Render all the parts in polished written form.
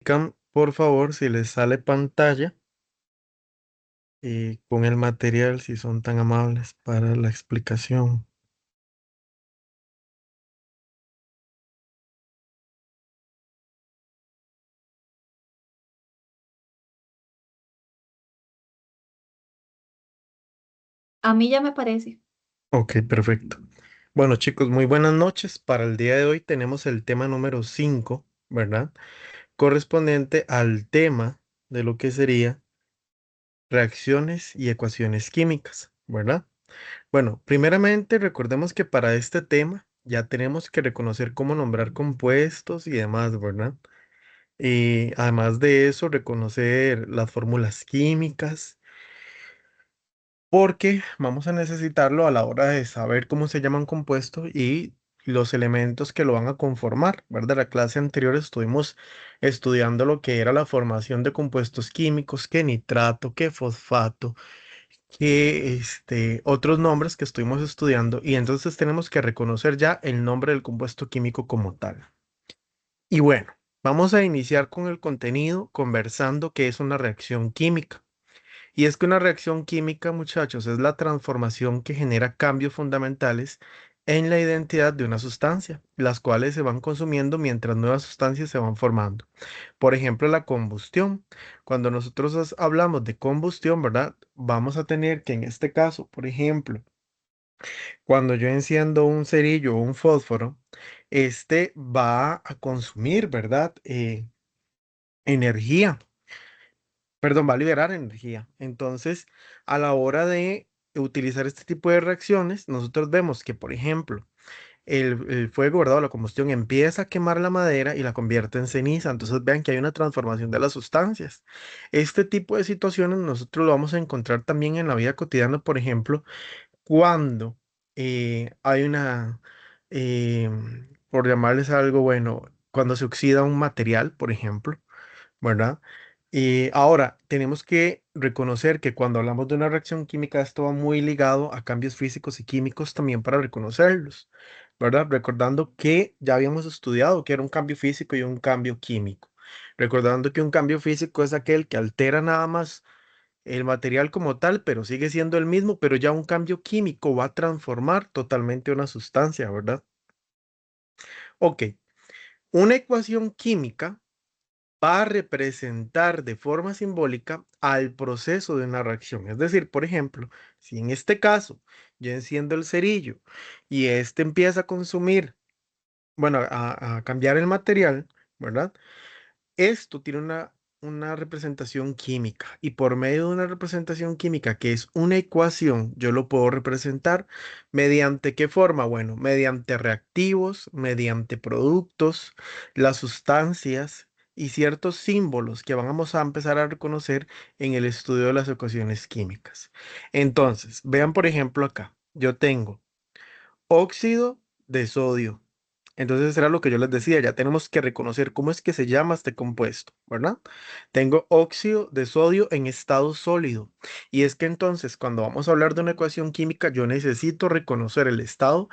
indican, por favor, si les sale pantalla con el material, si son tan amables para la explicación. A mí ya me parece. Ok, perfecto. Bueno, chicos, muy buenas noches. Para el día de hoy tenemos el tema número 5, ¿verdad? Correspondiente al tema de lo que sería reacciones y ecuaciones químicas, ¿verdad? Bueno, primeramente recordemos que para este tema ya tenemos que reconocer cómo nombrar compuestos y demás, ¿verdad? Y además de eso, reconocer las fórmulas químicas, porque vamos a necesitarlo a la hora de saber cómo se llama un compuesto y los elementos que lo van a conformar, ¿verdad? La clase anterior estuvimos estudiando lo que era la formación de compuestos químicos, que nitrato, que fosfato, que otros nombres que estuvimos estudiando, y entonces tenemos que reconocer ya el nombre del compuesto químico como tal. Y bueno, vamos a iniciar con el contenido conversando qué es una reacción química. Y es que una reacción química, muchachos, es la transformación que genera cambios fundamentales en la identidad de una sustancia, las cuales se van consumiendo mientras nuevas sustancias se van formando. Por ejemplo, la combustión. Cuando nosotros hablamos de combustión, ¿verdad? Vamos a tener que en este caso, por ejemplo, cuando yo enciendo un cerillo o un fósforo, este va a consumir, ¿verdad? Energía, perdón, va a liberar energía. Entonces, a la hora de utilizar este tipo de reacciones, nosotros vemos que, por ejemplo, el fuego, ¿verdad? O la combustión empieza a quemar la madera y la convierte en ceniza. Entonces, vean que hay una transformación de las sustancias. Este tipo de situaciones nosotros lo vamos a encontrar también en la vida cotidiana, por ejemplo, cuando hay eh, por llamarles algo bueno, cuando se oxida un material, por ejemplo, ¿verdad? Y ahora tenemos que reconocer que cuando hablamos de una reacción química, esto va muy ligado a cambios físicos y químicos también para reconocerlos, ¿verdad? Recordando que ya habíamos estudiado que era un cambio físico y un cambio químico. Recordando que un cambio físico es aquel que altera nada más el material como tal, pero sigue siendo el mismo, pero ya un cambio químico va a transformar totalmente una sustancia, ¿verdad? Ok, una ecuación química va a representar de forma simbólica al proceso de una reacción. Es decir, por ejemplo, si en este caso yo enciendo el cerillo y este empieza a consumir, bueno, a cambiar el material, ¿verdad? Esto tiene una representación química y por medio de una representación química que es una ecuación, yo lo puedo representar mediante qué forma, bueno, mediante reactivos, mediante productos, las sustancias y ciertos símbolos que vamos a empezar a reconocer en el estudio de las ecuaciones químicas. Entonces, vean por ejemplo acá, yo tengo óxido de sodio. Entonces era lo que yo les decía, ya tenemos que reconocer cómo es que se llama este compuesto, ¿verdad? Tengo óxido de sodio en estado sólido. Y es que entonces cuando vamos a hablar de una ecuación química, yo necesito reconocer el estado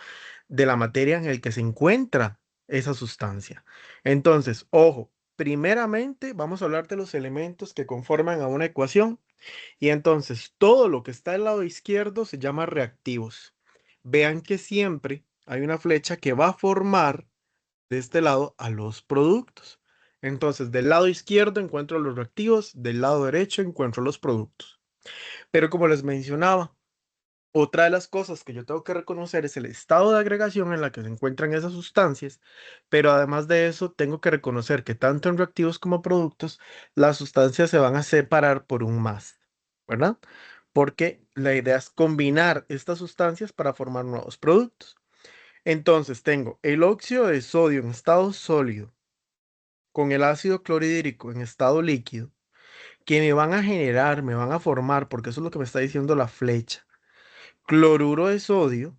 de la materia en el que se encuentra esa sustancia. Entonces, ojo, primeramente vamos a hablar de los elementos que conforman a una ecuación. Y entonces todo lo que está al lado izquierdo se llama reactivos. Vean que siempre hay una flecha que va a formar de este lado a los productos. Entonces, del lado izquierdo encuentro los reactivos, del lado derecho encuentro los productos. Pero como les mencionaba, otra de las cosas que yo tengo que reconocer es el estado de agregación en la que se encuentran esas sustancias, pero además de eso tengo que reconocer que tanto en reactivos como productos, las sustancias se van a separar por un más, ¿verdad? Porque la idea es combinar estas sustancias para formar nuevos productos. Entonces tengo el óxido de sodio en estado sólido con el ácido clorhídrico en estado líquido, que me van a generar, me van a formar, porque eso es lo que me está diciendo la flecha, cloruro de sodio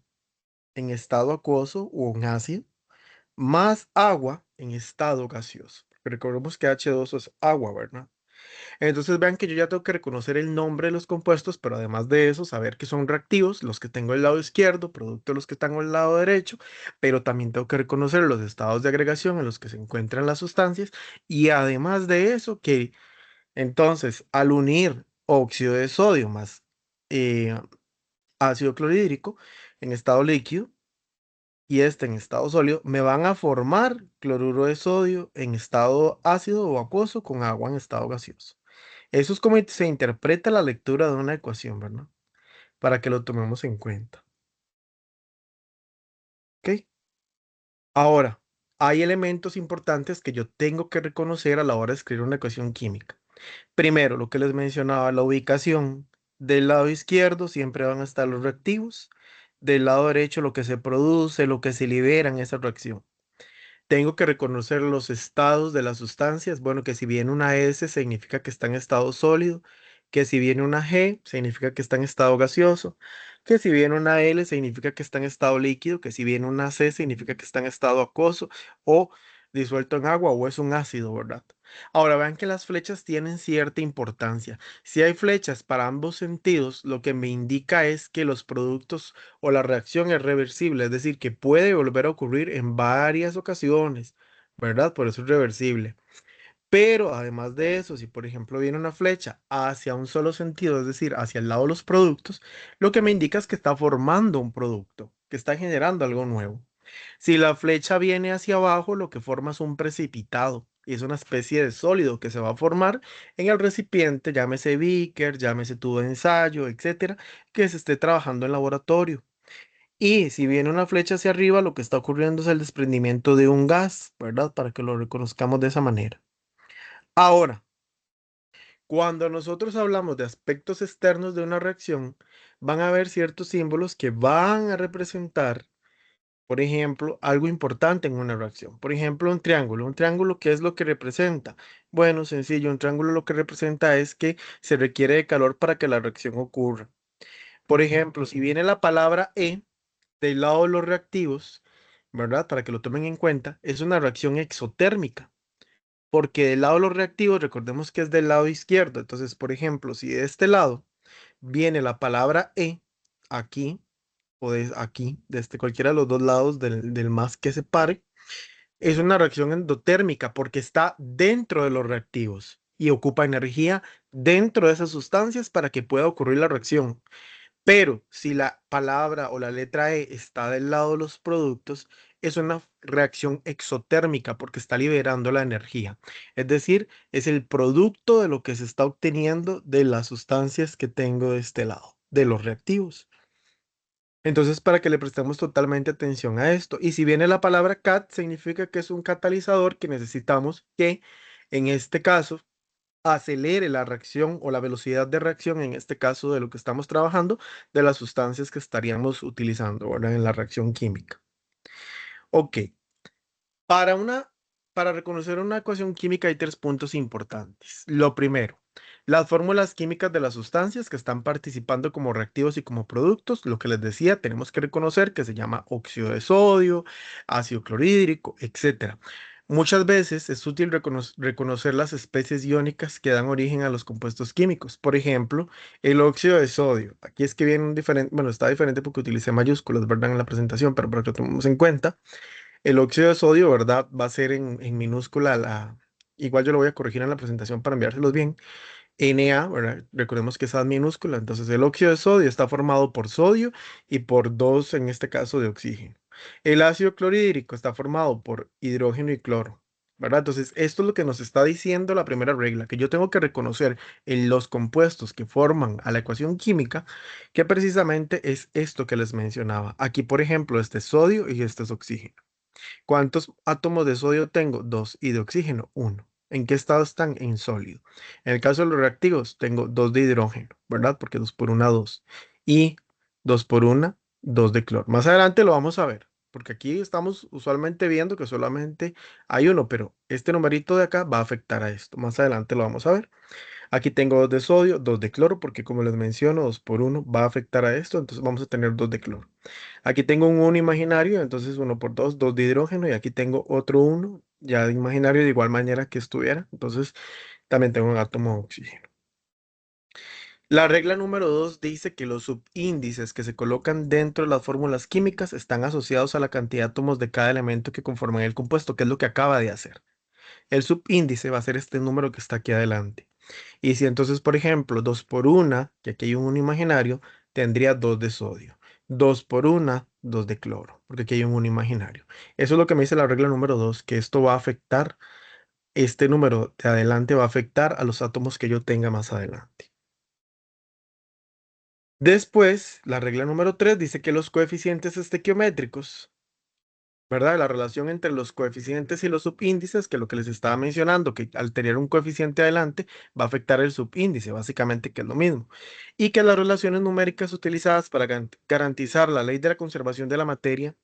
en estado acuoso o un ácido, más agua en estado gaseoso. Recordemos que H2O es agua, ¿verdad? Entonces vean que yo ya tengo que reconocer el nombre de los compuestos, pero además de eso, saber que son reactivos, los que tengo al lado izquierdo, producto de los que tengo al lado derecho, pero también tengo que reconocer los estados de agregación en los que se encuentran las sustancias y además de eso, que entonces al unir óxido de sodio más eh, ácido clorhídrico en estado líquido y este en estado sólido, me van a formar cloruro de sodio en estado ácido o acuoso con agua en estado gaseoso. Eso es como se interpreta la lectura de una ecuación, ¿verdad? Para que lo tomemos en cuenta. ¿Ok? Ahora, hay elementos importantes que yo tengo que reconocer a la hora de escribir una ecuación química. Primero, lo que les mencionaba, la ubicación. Del lado izquierdo siempre van a estar los reactivos. Del lado derecho, lo que se produce, lo que se libera en esa reacción. Tengo que reconocer los estados de las sustancias. Bueno, que si viene una S significa que está en estado sólido, que si viene una G significa que está en estado gaseoso, que si viene una L significa que está en estado líquido, que si viene una C significa que está en estado acuoso o disuelto en agua o es un ácido, ¿verdad? Ahora vean que las flechas tienen cierta importancia. Si hay flechas para ambos sentidos, lo que me indica es que los productos o la reacción es reversible, es decir, que puede volver a ocurrir en varias ocasiones, ¿verdad? Por eso es reversible. Pero además de eso, si por ejemplo viene una flecha hacia un solo sentido, es decir, hacia el lado de los productos, lo que me indica es que está formando un producto, que está generando algo nuevo. Si la flecha viene hacia abajo, lo que forma es un precipitado y es una especie de sólido que se va a formar en el recipiente, llámese beaker, llámese tubo de ensayo, etcétera, que se esté trabajando en laboratorio. Y si viene una flecha hacia arriba, lo que está ocurriendo es el desprendimiento de un gas, ¿verdad? Para que lo reconozcamos de esa manera. Ahora, cuando nosotros hablamos de aspectos externos de una reacción, van a haber ciertos símbolos que van a representar, por ejemplo, algo importante en una reacción. Por ejemplo, un triángulo. Un triángulo, ¿qué es lo que representa? Bueno, sencillo, un triángulo lo que representa es que se requiere de calor para que la reacción ocurra. Por ejemplo, si viene la palabra E del lado de los reactivos, ¿verdad? Para que lo tomen en cuenta, es una reacción exotérmica. Porque del lado de los reactivos, recordemos que es del lado izquierdo. Entonces, por ejemplo, si de este lado viene la palabra E, aquí, o aquí, desde cualquiera de los dos lados del más que separe, es una reacción endotérmica porque está dentro de los reactivos y ocupa energía dentro de esas sustancias para que pueda ocurrir la reacción. Pero si la palabra o la letra E está del lado de los productos, es una reacción exotérmica porque está liberando la energía. Es decir, es el producto de lo que se está obteniendo de las sustancias que tengo de este lado, de los reactivos. Entonces, para que le prestemos totalmente atención a esto. Y si viene la palabra cat, significa que es un catalizador que necesitamos que, en este caso, acelere la reacción o la velocidad de reacción, en este caso de lo que estamos trabajando, de las sustancias que estaríamos utilizando, ¿verdad? En la reacción química. Ok, para una, para reconocer una ecuación química hay tres puntos importantes. Lo primero, las fórmulas químicas de las sustancias que están participando como reactivos y como productos. Lo que les decía, tenemos que reconocer que se llama óxido de sodio, ácido clorhídrico, etcétera. Muchas veces es útil reconocer las especies iónicas que dan origen a los compuestos químicos. Por ejemplo, el óxido de sodio. Aquí es que viene un diferente, bueno, está diferente porque utilicé mayúsculas, ¿verdad? En la presentación, pero para que lo tomemos en cuenta. El óxido de sodio, ¿verdad? Va a ser en minúscula la... Igual yo lo voy a corregir en la presentación para enviárselos bien. Na, ¿verdad? Recordemos que esa es minúscula. Entonces el óxido de sodio está formado por sodio y por dos, en este caso, de oxígeno. El ácido clorhídrico está formado por hidrógeno y cloro, ¿verdad? Entonces esto es lo que nos está diciendo la primera regla, que yo tengo que reconocer en los compuestos que forman a la ecuación química, que precisamente es esto que les mencionaba. Aquí, por ejemplo, este es sodio y este es oxígeno. ¿Cuántos átomos de sodio tengo? Dos. ¿Y de oxígeno? Uno. ¿En qué estado están? En sólido. En el caso de los reactivos, tengo dos de hidrógeno, ¿verdad? Porque dos por una, dos. Y dos por una, dos de cloro. Más adelante lo vamos a ver, porque aquí estamos usualmente viendo que solamente hay uno, pero este numerito de acá va a afectar a esto. Más adelante lo vamos a ver. Aquí tengo dos de sodio, dos de cloro, porque como les menciono, dos por uno va a afectar a esto, entonces vamos a tener dos de cloro. Aquí tengo un 1 imaginario, entonces uno por dos, dos de hidrógeno, y aquí tengo otro uno ya de imaginario de igual manera que estuviera. Entonces también tengo un átomo de oxígeno. La regla número 2 dice que los subíndices que se colocan dentro de las fórmulas químicas están asociados a la cantidad de átomos de cada elemento que conforman el compuesto, que es lo que acaba de hacer. El subíndice va a ser este número que está aquí adelante. Y si entonces, por ejemplo, 2 por 1, que aquí hay un 1 imaginario, tendría 2 de sodio. 2 por 1, 2 de cloro, porque aquí hay un 1 imaginario. Eso es lo que me dice la regla número 2, que esto va a afectar, este número de adelante va a afectar a los átomos que yo tenga más adelante. Después, la regla número 3 dice que los coeficientes estequiométricos, ¿verdad? La relación entre los coeficientes y los subíndices, que es lo que les estaba mencionando, que al tener un coeficiente adelante va a afectar el subíndice, básicamente que es lo mismo. Y que las relaciones numéricas utilizadas para garantizar la ley de la conservación de la materia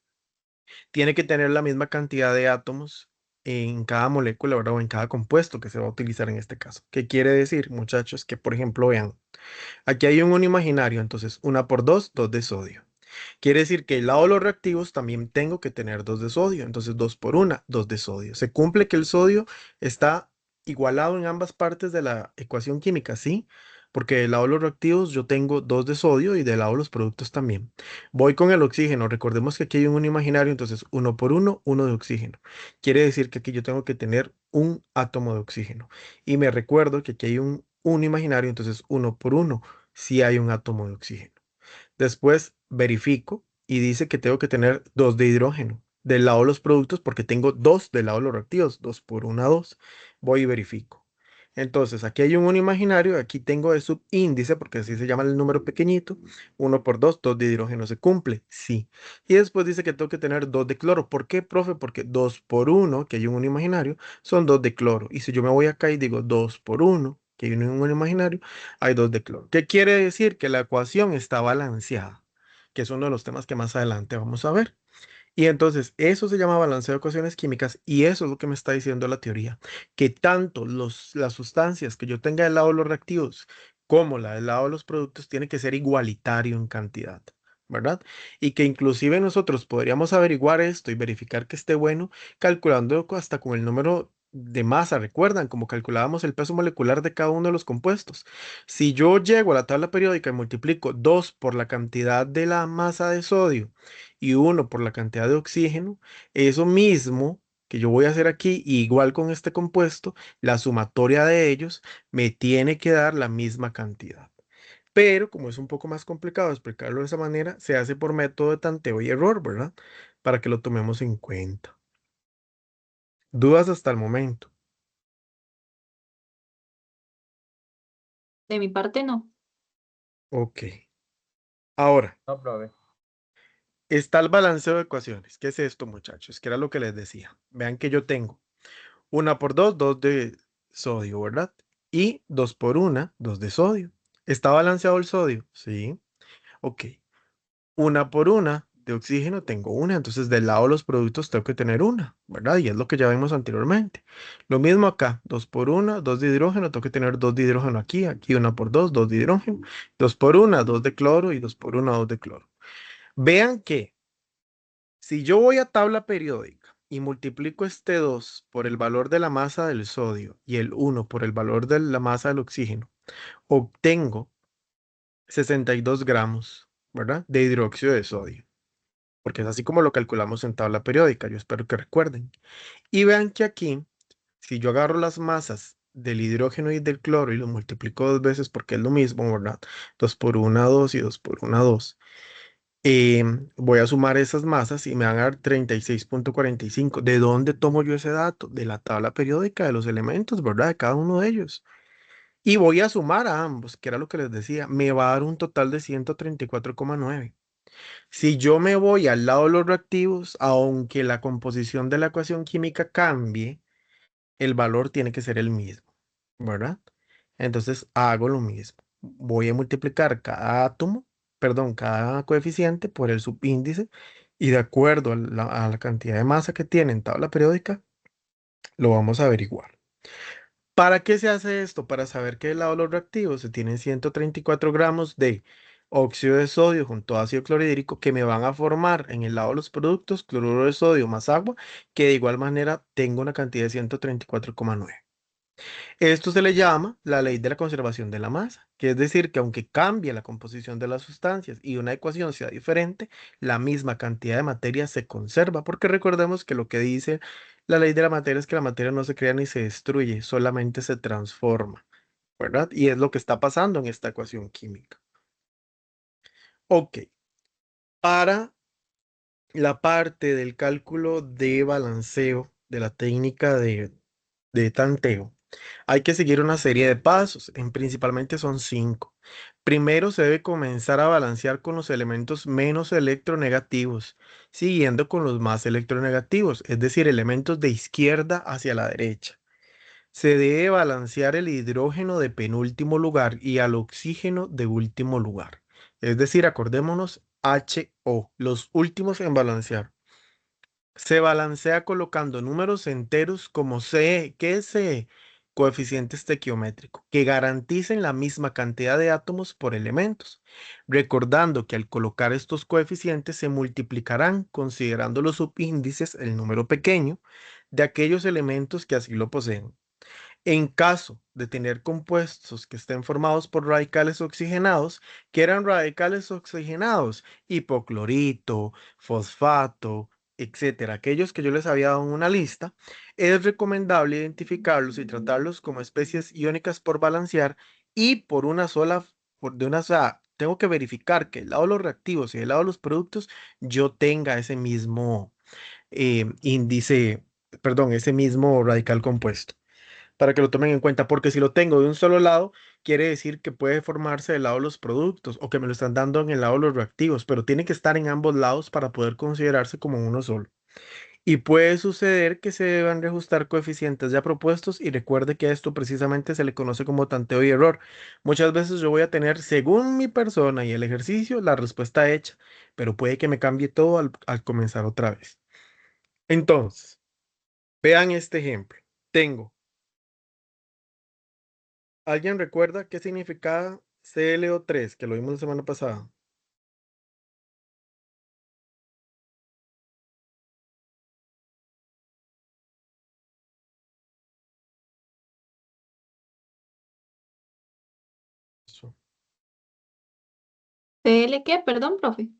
tiene que tener la misma cantidad de átomos en cada molécula, ¿verdad? O en cada compuesto que se va a utilizar en este caso. ¿Qué quiere decir, muchachos? Que, por ejemplo, vean, aquí hay un imaginario, entonces 1 por 2, 2 de sodio. Quiere decir que el lado de los reactivos también tengo que tener 2 de sodio. Entonces 2 por 1, 2 de sodio. Se cumple que el sodio está igualado en ambas partes de la ecuación química, ¿sí? Porque del lado de los reactivos yo tengo 2 de sodio y del lado de los productos también. Voy con el oxígeno. Recordemos que aquí hay un imaginario, entonces 1 por 1, 1 de oxígeno. Quiere decir que aquí yo tengo que tener un átomo de oxígeno. Y me recuerdo que aquí hay un imaginario, entonces 1 por 1, si hay un átomo de oxígeno. Después verifico y dice que tengo que tener 2 de hidrógeno del lado de los productos porque tengo 2 del lado de los reactivos, 2 por 1, 2. Voy y verifico. Entonces, aquí hay un imaginario, aquí tengo el subíndice, porque así se llama el número pequeñito, 1 por 2, 2 de hidrógeno se cumple, sí. Y después dice que tengo que tener 2 de cloro. ¿Por qué, profe? Porque 2 por 1, que hay un imaginario, son 2 de cloro. Y si yo me voy acá y digo 2 por 1, que hay un imaginario, hay 2 de cloro. ¿Qué quiere decir? Que la ecuación está balanceada, que es uno de los temas que más adelante vamos a ver. Y entonces eso se llama balanceo de ecuaciones químicas y eso es lo que me está diciendo la teoría, que tanto las sustancias que yo tenga del lado de los reactivos como la del lado de los productos tiene que ser igualitario en cantidad, ¿verdad? Y que inclusive nosotros podríamos averiguar esto y verificar que esté bueno calculando hasta con el número de masa, recuerdan, como calculábamos el peso molecular de cada uno de los compuestos. Si yo llego a la tabla periódica y multiplico 2 por la cantidad de la masa de sodio, y 1 por la cantidad de oxígeno, eso mismo que yo voy a hacer aquí, igual con este compuesto, la sumatoria de ellos me tiene que dar la misma cantidad. Pero como es un poco más complicado explicarlo de esa manera, se hace por método de tanteo y error, ¿verdad? Para que lo tomemos en cuenta. ¿Dudas hasta el momento? De mi parte, no. Ok. Ahora, No, profe. está el balanceo de ecuaciones. ¿Qué es esto, muchachos? Que era lo que les decía. Vean que yo tengo 1 por 2, 2 de sodio, ¿verdad? Y 2 por 1, 2 de sodio. ¿Está balanceado el sodio? Sí. Ok. 1 por 1 de oxígeno tengo una, entonces del lado de los productos tengo que tener una, ¿verdad? Y es lo que ya vimos anteriormente. Lo mismo acá, 2 por 1, 2 de hidrógeno, tengo que tener 2 de hidrógeno aquí, aquí 1 por 2, 2 de hidrógeno, 2 por 1, 2 de cloro y 2 por 1, 2 de cloro. Vean que si yo voy a tabla periódica y multiplico este 2 por el valor de la masa del sodio y el 1 por el valor de la masa del oxígeno, obtengo 62 gramos, ¿verdad? De hidróxido de sodio, porque es así como lo calculamos en tabla periódica, yo espero que recuerden. Y vean que aquí, si yo agarro las masas del hidrógeno y del cloro y lo multiplico 2 veces porque es lo mismo, ¿verdad? 2 por 1, 2 y 2 por 1, 2. Voy a sumar esas masas y me van a dar 36,45. ¿De dónde tomo yo ese dato? De la tabla periódica de los elementos, ¿verdad? De cada uno de ellos. Y voy a sumar a ambos, que era lo que les decía. Me va a dar un total de 134,9. Si yo me voy al lado de los reactivos, aunque la composición de la ecuación química cambie, el valor tiene que ser el mismo, ¿verdad? Entonces hago lo mismo. Voy a multiplicar cada átomo, perdón, cada coeficiente por el subíndice y de acuerdo a la cantidad de masa que tiene en tabla periódica, lo vamos a averiguar. ¿Para qué se hace esto? Para saber que del lado de los reactivos se tienen 134 gramos de óxido de sodio junto a ácido clorhídrico que me van a formar en el lado de los productos cloruro de sodio más agua, que de igual manera tengo una cantidad de 134,9. Esto se le llama la ley de la conservación de la masa, que es decir, que aunque cambie la composición de las sustancias y una ecuación sea diferente, la misma cantidad de materia se conserva, porque recordemos que lo que dice la ley de la materia es que la materia no se crea ni se destruye, solamente se transforma, ¿verdad? Y es lo que está pasando en esta ecuación química. Ok, para la parte del cálculo de balanceo de la técnica de tanteo, hay que seguir una serie de pasos, principalmente son 5. Primero se debe comenzar a balancear con los elementos menos electronegativos, siguiendo con los más electronegativos, es decir, elementos de izquierda hacia la derecha. Se debe balancear el hidrógeno de penúltimo lugar y al oxígeno de último lugar. Es decir, acordémonos HO, los últimos en balancear. Se balancea colocando números enteros como C, ¿qué es C? Coeficiente estequiométrico, que garanticen la misma cantidad de átomos por elementos, recordando que al colocar estos coeficientes se multiplicarán considerando los subíndices el número pequeño de aquellos elementos que así lo poseen. En caso de tener compuestos que estén formados por radicales oxigenados, que eran radicales oxigenados, hipoclorito, fosfato, etcétera, aquellos que yo les había dado en una lista, es recomendable identificarlos y tratarlos como especies iónicas por balancear y por una sola, de una sola, tengo que verificar que el lado de los reactivos y el lado de los productos yo tenga ese mismo índice, perdón, ese mismo radical compuesto para que lo tomen en cuenta, porque si lo tengo de un solo lado, quiere decir que puede formarse del lado de los productos o que me lo están dando en el lado de los reactivos, pero tiene que estar en ambos lados para poder considerarse como uno solo. Y puede suceder que se deban reajustar coeficientes ya propuestos y recuerde que a esto precisamente se le conoce como tanteo y error. Muchas veces yo voy a tener, según mi persona y el ejercicio, la respuesta hecha, pero puede que me cambie todo al comenzar otra vez. Entonces, vean este ejemplo. Tengo ¿Alguien recuerda qué significaba ClO3, que lo vimos la semana pasada? Eso. ¿TL qué? Perdón, profe.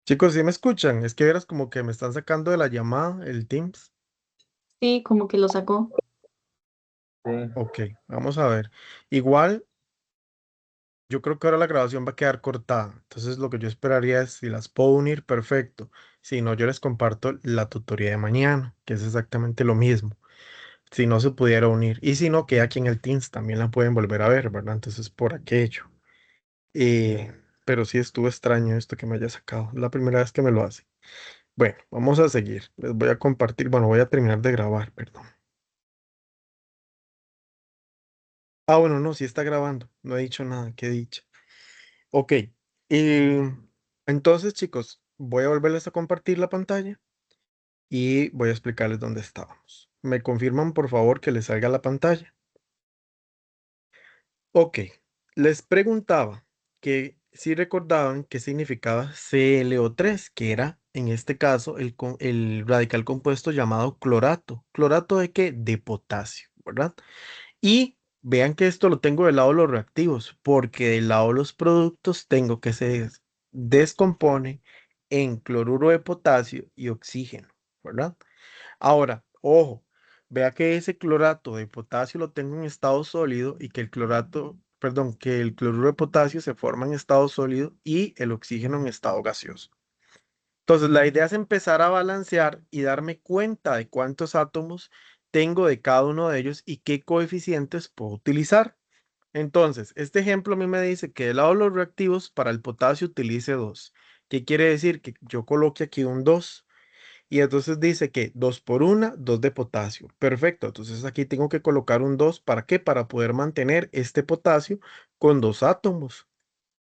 Chicos, ¿sí me escuchan? Es que verás como que me están sacando de la llamada, el Teams. Sí, como que lo sacó. Sí. Ok, vamos a ver. Igual, yo creo que ahora la grabación va a quedar cortada. Entonces, lo que yo esperaría es, si las puedo unir, perfecto. Si no, yo les comparto la tutoría de mañana, que es exactamente lo mismo. Si no se pudiera unir. Y si no, queda aquí en el Teams, también la pueden volver a ver, ¿verdad? Entonces, por aquello. Pero sí estuvo extraño esto que me haya sacado. Es la primera vez que me lo hace. Bueno, vamos a seguir. Les voy a compartir. Bueno, voy a terminar de grabar, perdón. Ah, bueno, no, sí está grabando. No he dicho nada, qué dicha. Ok. Y entonces, chicos, voy a volverles a compartir la pantalla y voy a explicarles dónde estábamos. ¿Me confirman, por favor, que les salga la pantalla? Ok. Les preguntaba que si recordaban qué significaba ClO3, que era, en este caso, el radical compuesto llamado clorato. ¿Clorato de qué? De potasio, ¿verdad? Y vean que esto lo tengo del lado de los reactivos, porque del lado de los productos tengo que se descompone en cloruro de potasio y oxígeno. ¿verdad? Ahora, ojo, vea que ese clorato de potasio lo tengo en estado sólido y que el clorato, perdón, que el cloruro de potasio se forma en estado sólido y el oxígeno en estado gaseoso. Entonces, la idea es empezar a balancear y darme cuenta de cuántos átomos tengo de cada uno de ellos y qué coeficientes puedo utilizar. Entonces, este ejemplo a mí me dice que del lado de los reactivos para el potasio utilice 2. ¿Qué quiere decir? Que yo coloque aquí un 2. Y entonces dice que 2 por 1, 2 de potasio. Perfecto. Entonces aquí tengo que colocar un 2. ¿Para qué? Para poder mantener este potasio con dos átomos.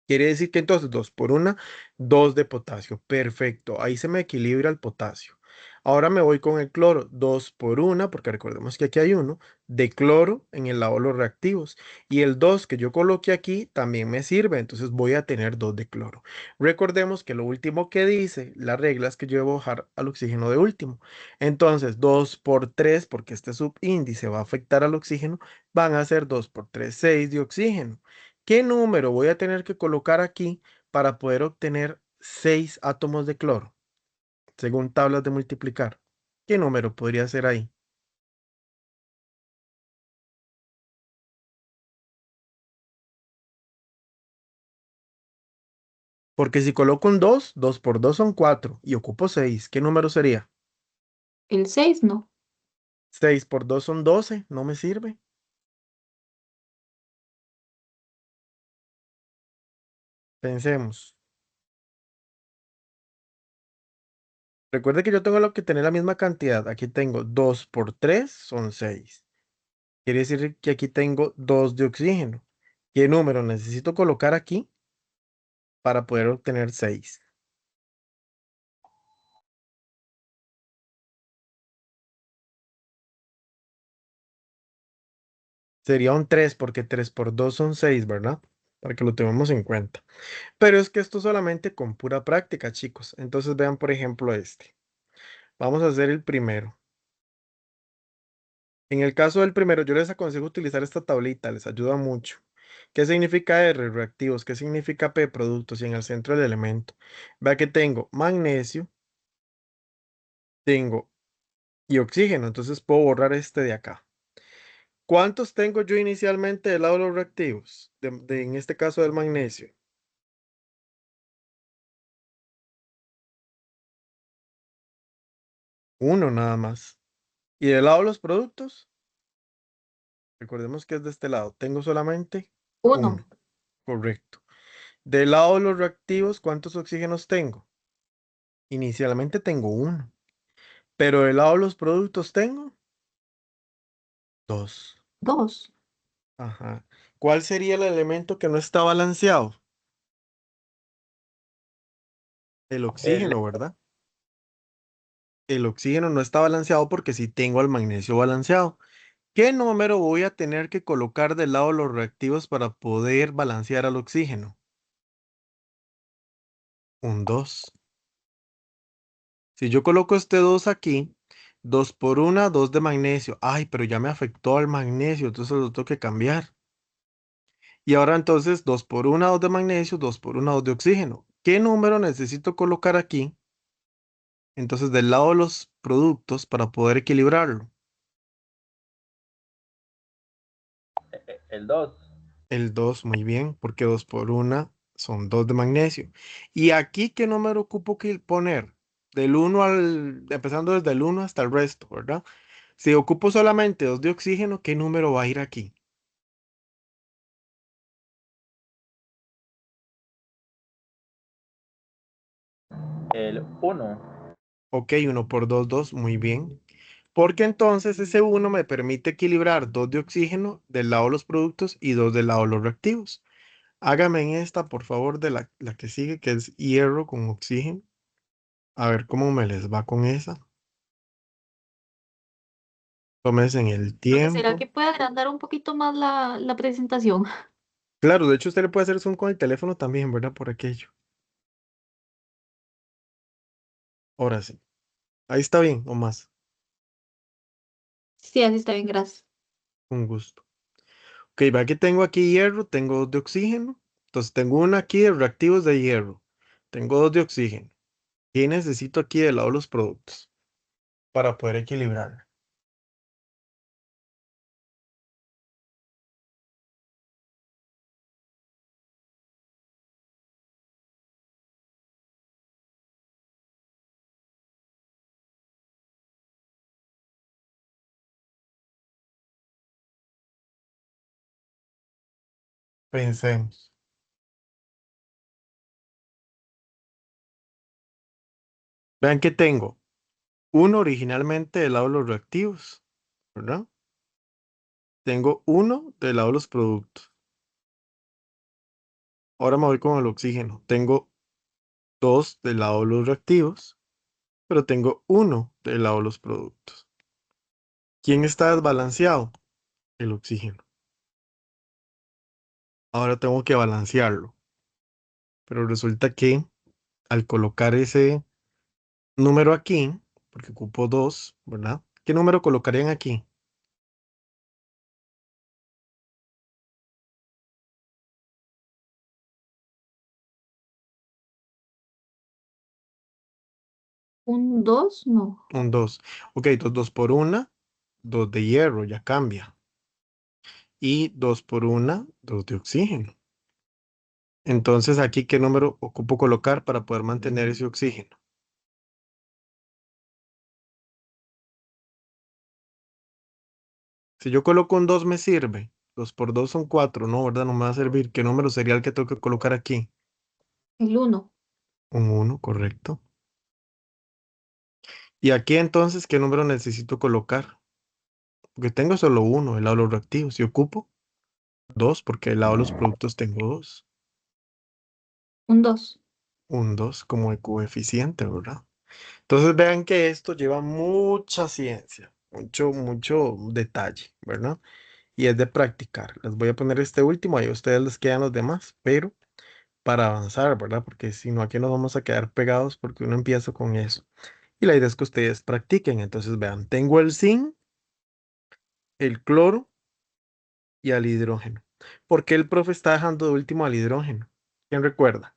Quiere decir que entonces 2 por 1, 2 de potasio. Perfecto. Ahí se me equilibra el potasio. Ahora me voy con el cloro. 2 por 1, porque recordemos que aquí hay uno, de cloro en el lado de los reactivos. Y el 2 que yo coloqué aquí también me sirve. Entonces voy a tener 2 de cloro. Recordemos que lo último que dice la regla es que yo debo bajar al oxígeno de último. Entonces 2 por 3, porque este subíndice va a afectar al oxígeno, van a ser 2 por 3, 6 de oxígeno. ¿Qué número voy a tener que colocar aquí para poder obtener 6 átomos de cloro, según tablas de multiplicar? ¿Qué número podría ser ahí? Porque si coloco un 2, 2 por 2 son 4 y ocupo 6. ¿Qué número sería? El 6 no. 6 por 2 son 12. No me sirve. Pensemos. Recuerde que yo tengo que tener la misma cantidad. Aquí tengo 2 por 3 son 6. Quiere decir que aquí tengo 2 de oxígeno. ¿Qué número necesito colocar aquí para poder obtener 6? Sería un 3 porque 3 por 2 son 6, ¿verdad? Para que lo tengamos en cuenta. Pero es que esto solamente con pura práctica, chicos. Entonces vean, por ejemplo, este. Vamos a hacer el primero. En el caso del primero, yo les aconsejo utilizar esta tablita, les ayuda mucho. ¿Qué significa R? Reactivos. ¿Qué significa P? Productos. Y en el centro del elemento. Vea que tengo magnesio, tengo y oxígeno. Entonces puedo borrar este de acá. ¿Cuántos tengo yo inicialmente del lado de los reactivos? En este caso del magnesio. Uno nada más. Y del lado de los productos, recordemos que es de este lado. Tengo solamente Uno. uno. Correcto. Del lado de los reactivos, ¿cuántos oxígenos tengo? Inicialmente tengo uno. Pero del lado de los productos tengo dos. Dos. Ajá. ¿Cuál sería el elemento que no está balanceado? El El, oxígeno, ¿verdad? El oxígeno no está balanceado porque sí tengo al magnesio balanceado. ¿Qué número voy a tener que colocar del lado de los reactivos para poder balancear al oxígeno? Un 2. Si yo coloco este 2 aquí, 2 por 1, 2 de magnesio. Ay, pero ya me afectó al magnesio, entonces lo tengo que cambiar. Y ahora entonces 2 por 1, 2 de magnesio, 2 por 1, 2 de oxígeno. ¿Qué número necesito colocar aquí? Entonces del lado de los productos para poder equilibrarlo. el 2. El 2, muy bien, porque 2 por 1 son 2 de magnesio. ¿Y aquí qué número ocupo que poner? Del uno empezando desde el uno hasta el resto, ¿verdad? Si ocupo solamente 2 de oxígeno, ¿qué número va a ir aquí? El uno. Ok, uno por 2, 2, muy bien. Porque entonces ese uno me permite equilibrar 2 de oxígeno del lado de los productos y 2 del lado de los reactivos. Hágame en esta, por favor, de la que sigue, que es hierro con oxígeno. A ver cómo me les va con esa. Tómense en el Profe, ¿será tiempo. que puede agrandar un poquito más la presentación? Claro, de hecho usted le puede hacer zoom con el teléfono también, ¿verdad? Por aquello. Ahora sí. Ahí está bien, o más. Sí, así está bien, gracias. Un gusto. Ok, vea que tengo aquí hierro, tengo 2 de oxígeno. Entonces tengo una aquí de reactivos de hierro. Tengo 2 de oxígeno. ¿Qué necesito aquí del lado de los productos? para poder equilibrar. Pensemos. Vean que tengo uno originalmente del lado de los reactivos, ¿verdad? Tengo uno del lado de los productos. Ahora me voy con el oxígeno. Tengo dos del lado de los reactivos, pero tengo uno del lado de los productos. ¿Quién está desbalanceado? El oxígeno. Ahora tengo que balancearlo. Pero resulta que al colocar ese número aquí, porque ocupo dos, ¿verdad? ¿Qué número colocarían aquí? ¿Un 2? No. Un 2. Ok, entonces 2 por una, 2 de hierro, ya cambia. Y 2 por una, 2 de oxígeno. Entonces, aquí, ¿qué número ocupo colocar para poder mantener ese oxígeno? Si yo coloco un 2 me sirve. 2 por 2 son 4, ¿no? ¿Verdad? No me va a servir. ¿Qué número sería el que tengo que colocar aquí? El 1. Un 1, correcto. Y aquí entonces, ¿qué número necesito colocar? Porque tengo solo uno, el lado de los reactivos. Si ocupo 2, porque el lado de los productos tengo 2. Un 2. Un 2 como el coeficiente, ¿verdad? Entonces vean que esto lleva mucha ciencia, mucho detalle, ¿verdad? Y es de practicar. Les voy a poner este último, ahí a ustedes les quedan los demás, pero para avanzar, ¿verdad? Porque si no, aquí nos vamos a quedar pegados porque uno empieza con eso. Y la idea es que ustedes practiquen. Entonces vean, tengo el zinc, el cloro y al hidrógeno. ¿Por qué el profe está dejando de último al hidrógeno? ¿Quién recuerda?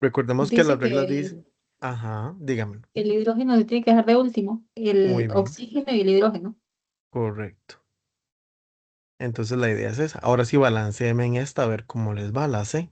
Recordemos que las Dice que reglas dicen, ajá, dígame, el hidrógeno se tiene que dejar de último. muy El bien, oxígeno y el hidrógeno. correcto. Entonces la idea es esa. Ahora sí, balanceeme en esta a ver cómo les va la C.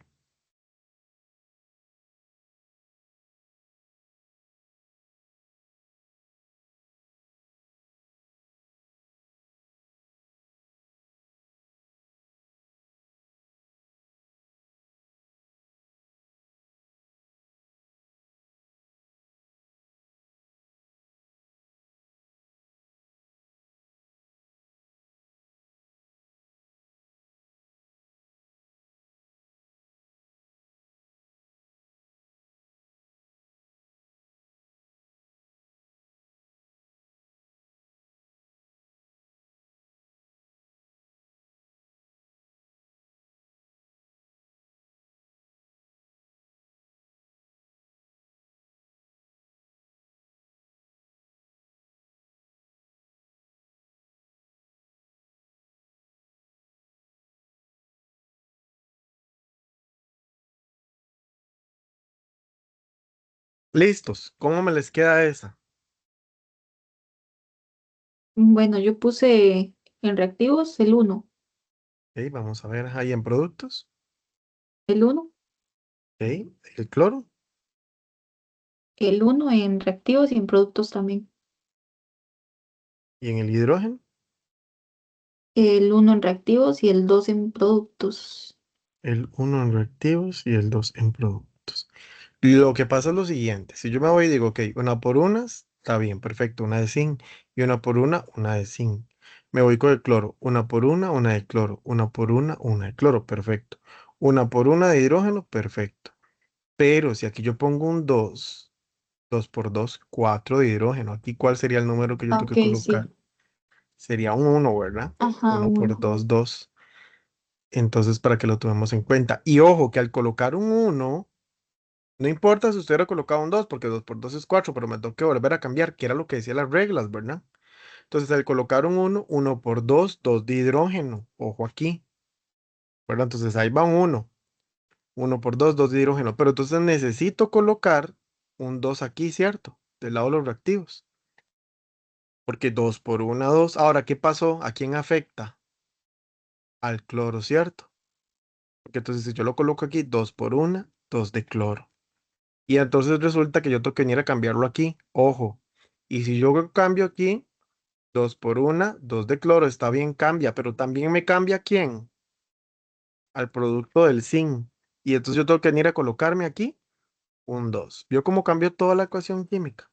Listos. ¿Cómo me les queda esa? Bueno, yo puse en reactivos el 1. Ok, vamos a ver ahí en productos. El 1. Ok, el cloro El 1 en reactivos y en productos también. y en el hidrógeno. El 1 en reactivos y el 2 en productos. El uno en reactivos y el 2 en productos. Lo que pasa es lo siguiente. Si yo me voy y digo, ok, una por unas, está bien, perfecto, una de zinc. Y una de zinc. Me voy con el cloro. Una de cloro. Una de cloro, perfecto. Una por una de hidrógeno, perfecto. Pero si aquí yo pongo un 2, 2 por 2, 4 de hidrógeno. Aquí, ¿cuál sería el número que yo Ah, tengo ok, que colocar? sí. Sería un uno, ¿verdad? Ajá, Uno por 1. 2, 2. Entonces, para que lo tomemos en cuenta. Y ojo, que al colocar un uno, no importa si usted hubiera colocado un 2, porque 2 por 2 es 4, pero me tengo que volver a cambiar, que era lo que decían las reglas, ¿verdad? Entonces, al colocar un uno por 2, 2 de hidrógeno. Ojo aquí, ¿verdad? Entonces, ahí va un uno. 1 por 2, 2 de hidrógeno. Pero entonces necesito colocar un 2 aquí, ¿cierto? Del lado de los reactivos. Porque 2 por 1, 2. Ahora, ¿qué pasó? ¿A quién afecta? Al cloro, ¿cierto? Porque entonces si yo lo coloco aquí, 2 por 1, 2 de cloro. Y entonces resulta que yo tengo que venir a cambiarlo aquí. Ojo. Y si yo cambio aquí, 2 por 1, 2 de cloro, está bien, cambia, pero también me cambia ¿a quién? Al producto del zinc. Y entonces yo tengo que venir a colocarme aquí un 2. ¿Vio cómo cambió toda la ecuación química?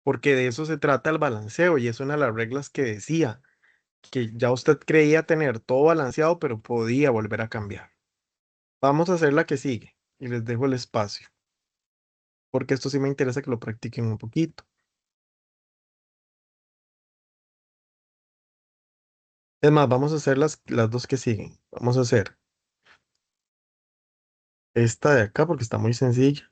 Porque de eso se trata el balanceo y es una de las reglas que decía, que ya usted creía tener todo balanceado, pero podía volver a cambiar. Vamos a hacer la que sigue y les dejo el espacio, porque esto sí me interesa que lo practiquen un poquito. Es más, vamos a hacer las dos que siguen. Vamos a hacer esta de acá porque está muy sencilla.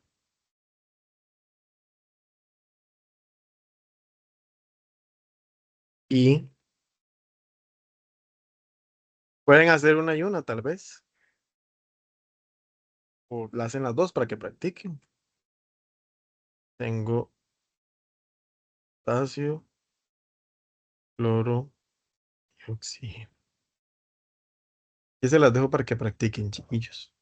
Y pueden hacer una y una, tal vez. O la hacen las dos para que practiquen. Tengo potasio, cloro y oxígeno. Y se las dejo para que practiquen, chiquillos.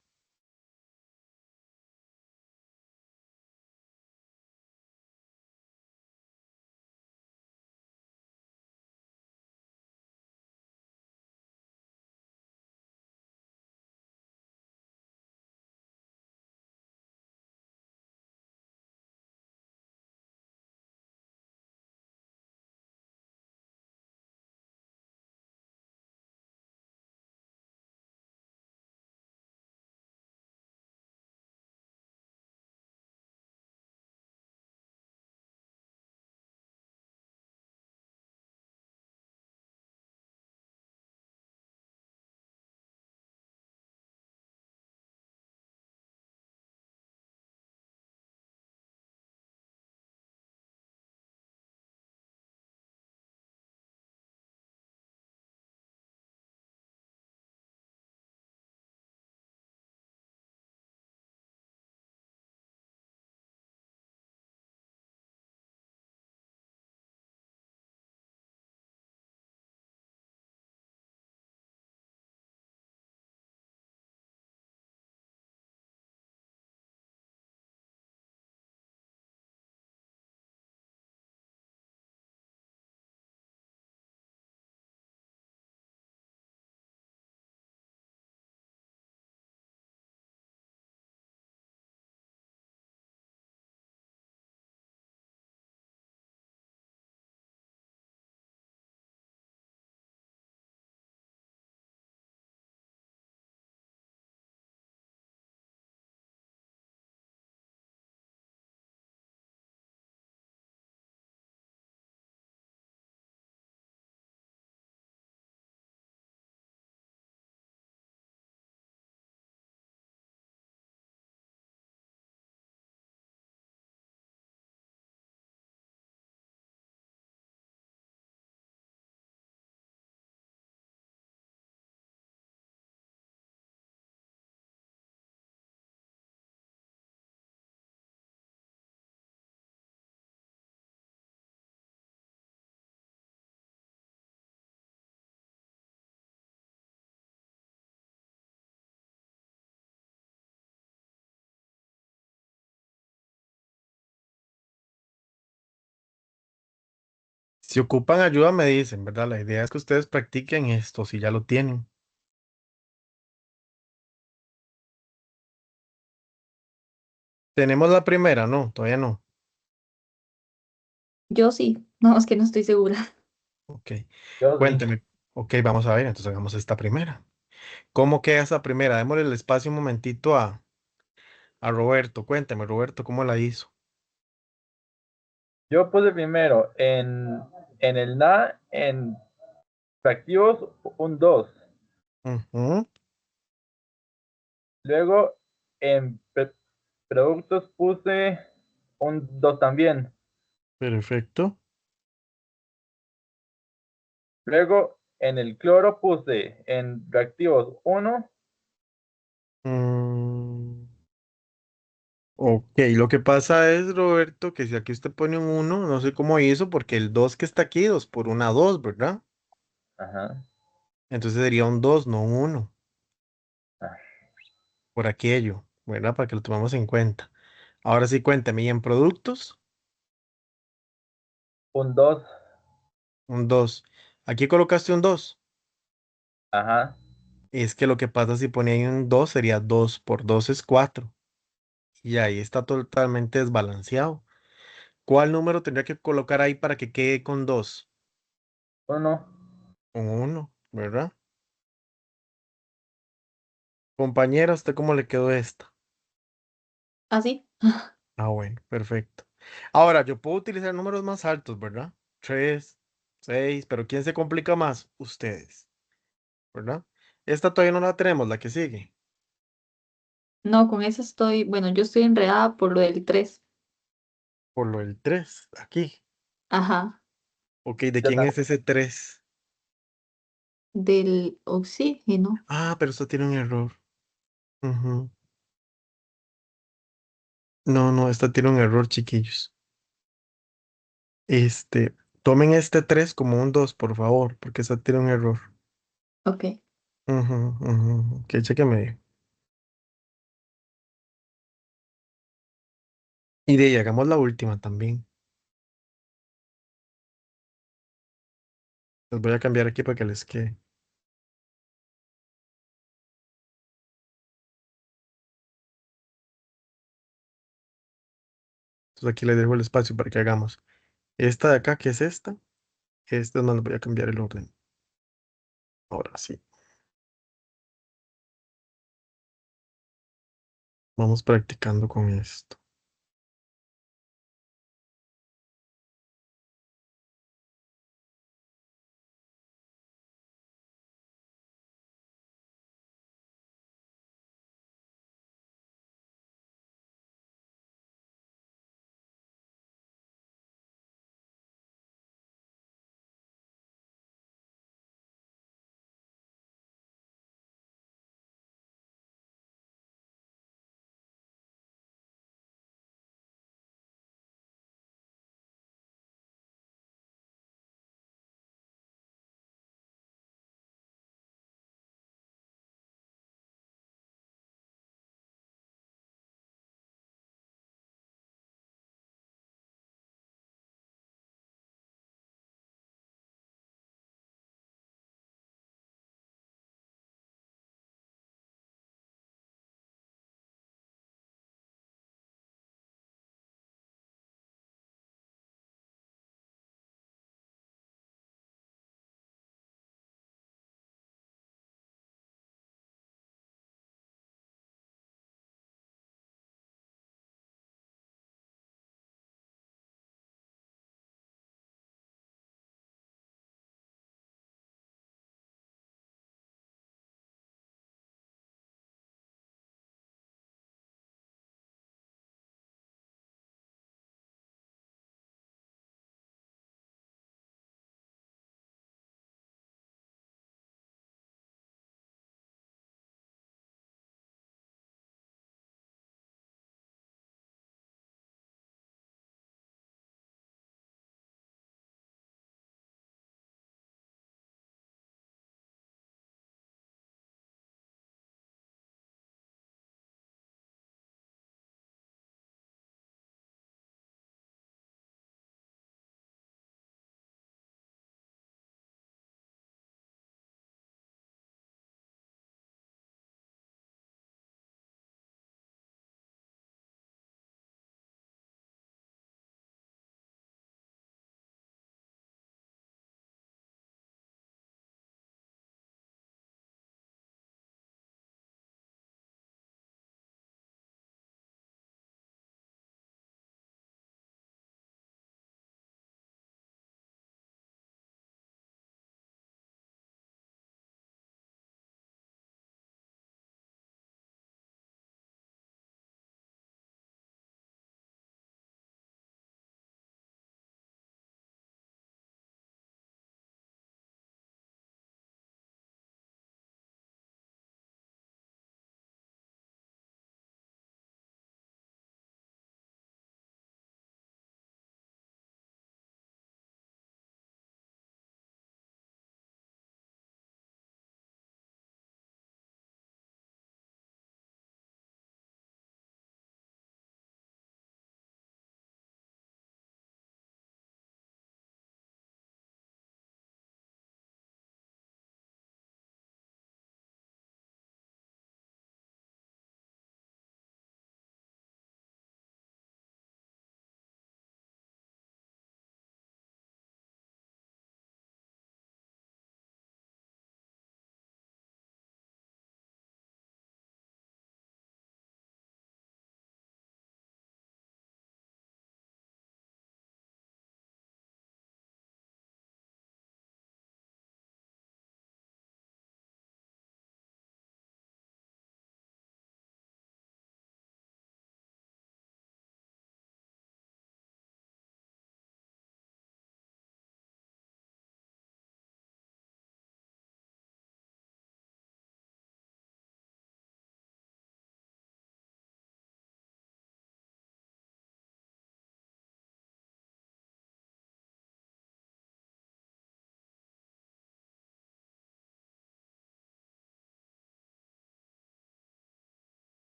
Si ocupan ayuda, me dicen, ¿verdad? La idea es que ustedes practiquen esto, si ya lo tienen. Tenemos la primera, ¿no? Todavía no. Yo sí, no, es que no estoy segura. Ok. Yo sí. Cuénteme. Ok, vamos a ver, entonces hagamos esta primera. ¿Cómo queda esa primera? Démosle el espacio un momentito a Roberto. Cuénteme, Roberto, ¿cómo la hizo? Yo puse primero en el NA, en reactivos, un 2. Ujú, Luego en productos puse un 2 también. perfecto. Luego en el cloro puse en reactivos 1. Ok, lo que pasa es, Roberto, que si aquí usted pone un uno, no sé cómo hizo, porque el 2 que está aquí, 2 por una 2, ¿verdad? Ajá. Entonces sería un 2, no un uno, Ah, por aquello, ¿verdad? Para que lo tomemos en cuenta. Ahora sí, cuéntame, ¿y en productos? un 2. Un 2. Aquí colocaste un 2. Ajá. Es que lo que pasa si ponía ahí un 2 sería 2 por 2 es 4. Y ahí está totalmente desbalanceado. ¿Cuál número tendría que colocar ahí para que quede con 2? Uno. Un uno, ¿verdad? Compañera, ¿usted cómo le quedó esta? Así. Ah, bueno, perfecto. Ahora, yo puedo utilizar números más altos, ¿verdad? 3, 6, pero ¿quién se complica más? Ustedes, ¿verdad? Esta todavía no la tenemos, la que sigue. No, con esa estoy, bueno, yo estoy enredada por lo del 3. Por lo del 3, aquí. Ajá, Ok, ¿de Yo quién es también. ese 3? del oxígeno. Ah, pero esto tiene un error. Ujú. No, no, esta tiene un error, chiquillos. Este, tomen este 3 como un 2, por favor, porque esta tiene un error. Ok, Ujú, ujú. Que chequeme. Y de ahí hagamos la última también. Les voy a cambiar aquí para que les quede. Entonces aquí les dejo el espacio para que hagamos. Esta de acá, ¿qué es esta? Esta no les voy a cambiar el orden. Ahora sí. Vamos practicando con esto.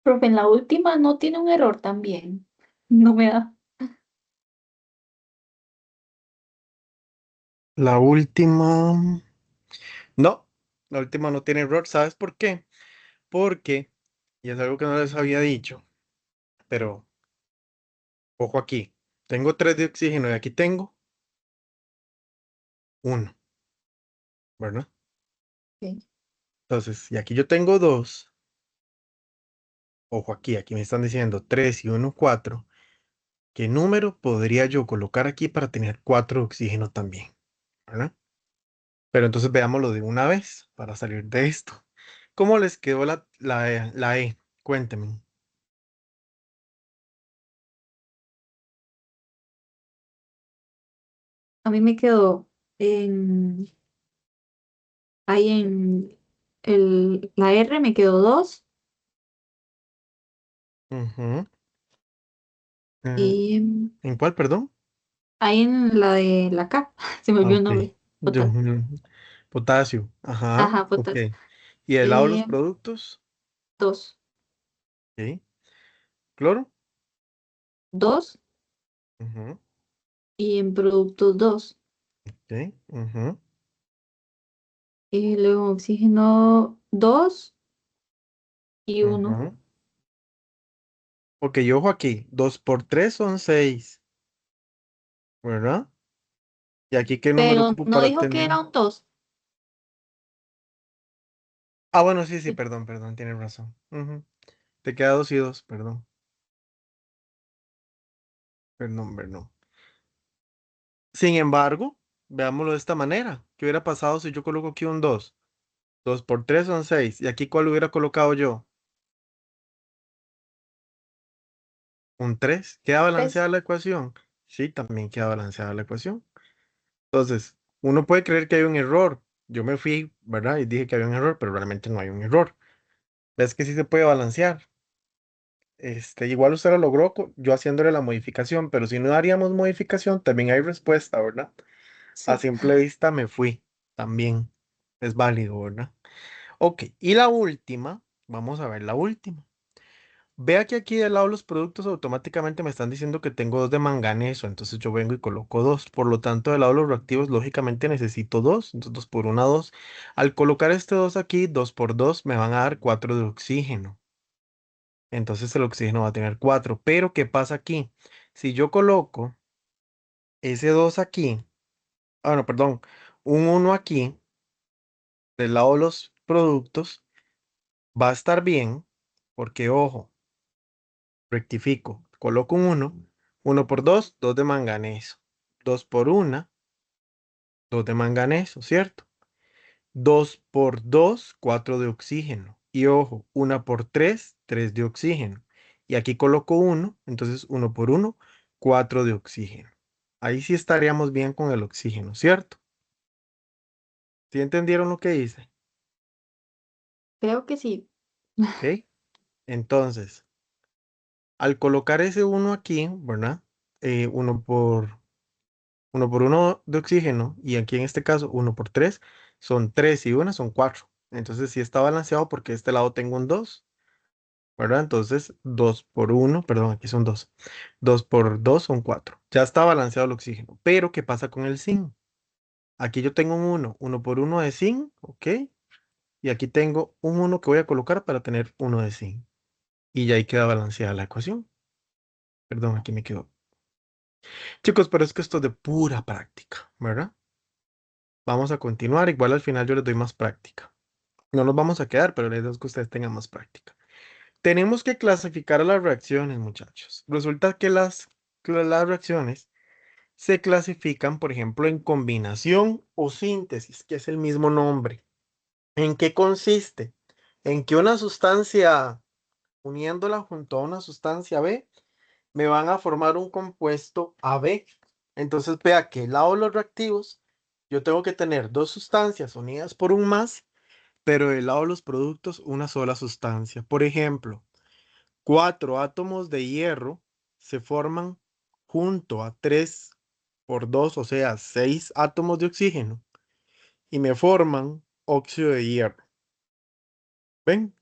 Profe, en la última no tiene un error también. No me da. La última, no, la última no tiene error. ¿Sabes por qué? Porque, y es algo que no les había dicho, pero ojo aquí, tengo 3 de oxígeno y aquí tengo uno, ¿verdad? Ok. Entonces, y aquí yo tengo dos, ojo aquí, aquí me están diciendo 3 y uno 4. ¿Qué número podría yo colocar aquí para tener 4 de oxígeno también? ¿Verdad? Pero entonces veámoslo de una vez para salir de esto. ¿Cómo les quedó la E? Cuéntenme. A mí me quedó en, ahí en la R me quedó 2 Ujú. y ¿En cuál, perdón? ahí en la de la K, se me Ah, olvidó el ok. nombre. Yo, Total. potasio. Ajá. Ajá, Ok. potasio. ¿Y el lado de los Eh, productos? 2. Ok. ¿Cloro? 2 Ujú. y en productos 2. Ok. Ujú. Y luego oxígeno 2 y 1. Ujú. Ok, ojo aquí. 2 por 3 son 6, ¿verdad? ¿Y aquí qué número Pero ocupo no para dijo que tener? era un 2. Ah, bueno, sí, sí, perdón, perdón, tienes razón. Ujú. Te queda 2 y 2, perdón. Perdón, perdón. Sin embargo, veámoslo de esta manera. ¿Qué hubiera pasado si yo coloco aquí un 2? 2 por 3 son 6. ¿Y aquí cuál hubiera colocado yo? Un 3. ¿Queda 3. balanceada la ecuación? Sí, también queda balanceada la ecuación. Entonces, uno puede creer que hay un error. Yo me fui, ¿verdad? Y dije que había un error, pero realmente no hay un error. ¿Ves que sí se puede balancear? Igual usted lo logró yo haciéndole la modificación, pero si no haríamos modificación, también hay respuesta, ¿verdad? A Sí. simple vista me fui. También es válido, ¿verdad? Ok, y la última, vamos a ver la última. Vea que aquí del lado de los productos automáticamente me están diciendo que tengo 2 de manganeso, entonces yo vengo y coloco 2. Por lo tanto, del lado de los reactivos, lógicamente necesito 2, entonces 2 por 1, 2. Al colocar este 2 aquí, 2 por 2 me van a dar 4 de oxígeno. Entonces el oxígeno va a tener 4. Pero ¿qué pasa aquí? Si yo coloco ese 2 aquí, no, perdón, un 1 aquí, del lado de los productos, va a estar bien, porque ojo, rectifico, coloco un 1 por 2, 2 de manganeso, 2 por 1, 2 de manganeso, ¿cierto? 2 por 2, 4 de oxígeno. Y ojo, 1 por 3, 3 de oxígeno. Y aquí coloco 1, entonces 1 por 1, 4 de oxígeno. Ahí sí estaríamos bien con el oxígeno, ¿cierto? ¿Sí entendieron lo que hice? Creo que sí. ¿Ok? Entonces, al colocar ese 1 aquí, ¿verdad? 1 por 1 de oxígeno, y aquí en este caso 1 por 3 son 3 y 1 son 4. Entonces sí está balanceado porque de este lado tengo un 2, ¿verdad? Entonces 2 por 1, perdón, aquí son 2. 2 por 2 son 4. Ya está balanceado el oxígeno. Pero ¿qué pasa con el zinc? Aquí yo tengo un 1 por 1 de zinc, ¿ok? Y aquí tengo un 1 que voy a colocar para tener 1 de zinc. Y ya ahí queda balanceada la ecuación. Perdón, aquí me quedó. Chicos, pero es que esto es de pura práctica, ¿verdad? Vamos a continuar. Igual al final yo les doy más práctica. No nos vamos a quedar, pero la idea es que ustedes tengan más práctica. Tenemos que clasificar a las reacciones, muchachos. Resulta que las reacciones se clasifican, por ejemplo, en combinación o síntesis, que es el mismo nombre. ¿En qué consiste? En que una sustancia, uniéndola junto a una sustancia B, me van a formar un compuesto AB. Entonces, vea que el lado de los reactivos, yo tengo que tener dos sustancias unidas por un más, pero del lado de los productos, una sola sustancia. Por ejemplo, 4 átomos de hierro se forman junto a 3 por 2, o sea, 6 átomos de oxígeno, y me forman óxido de hierro. ¿Ven?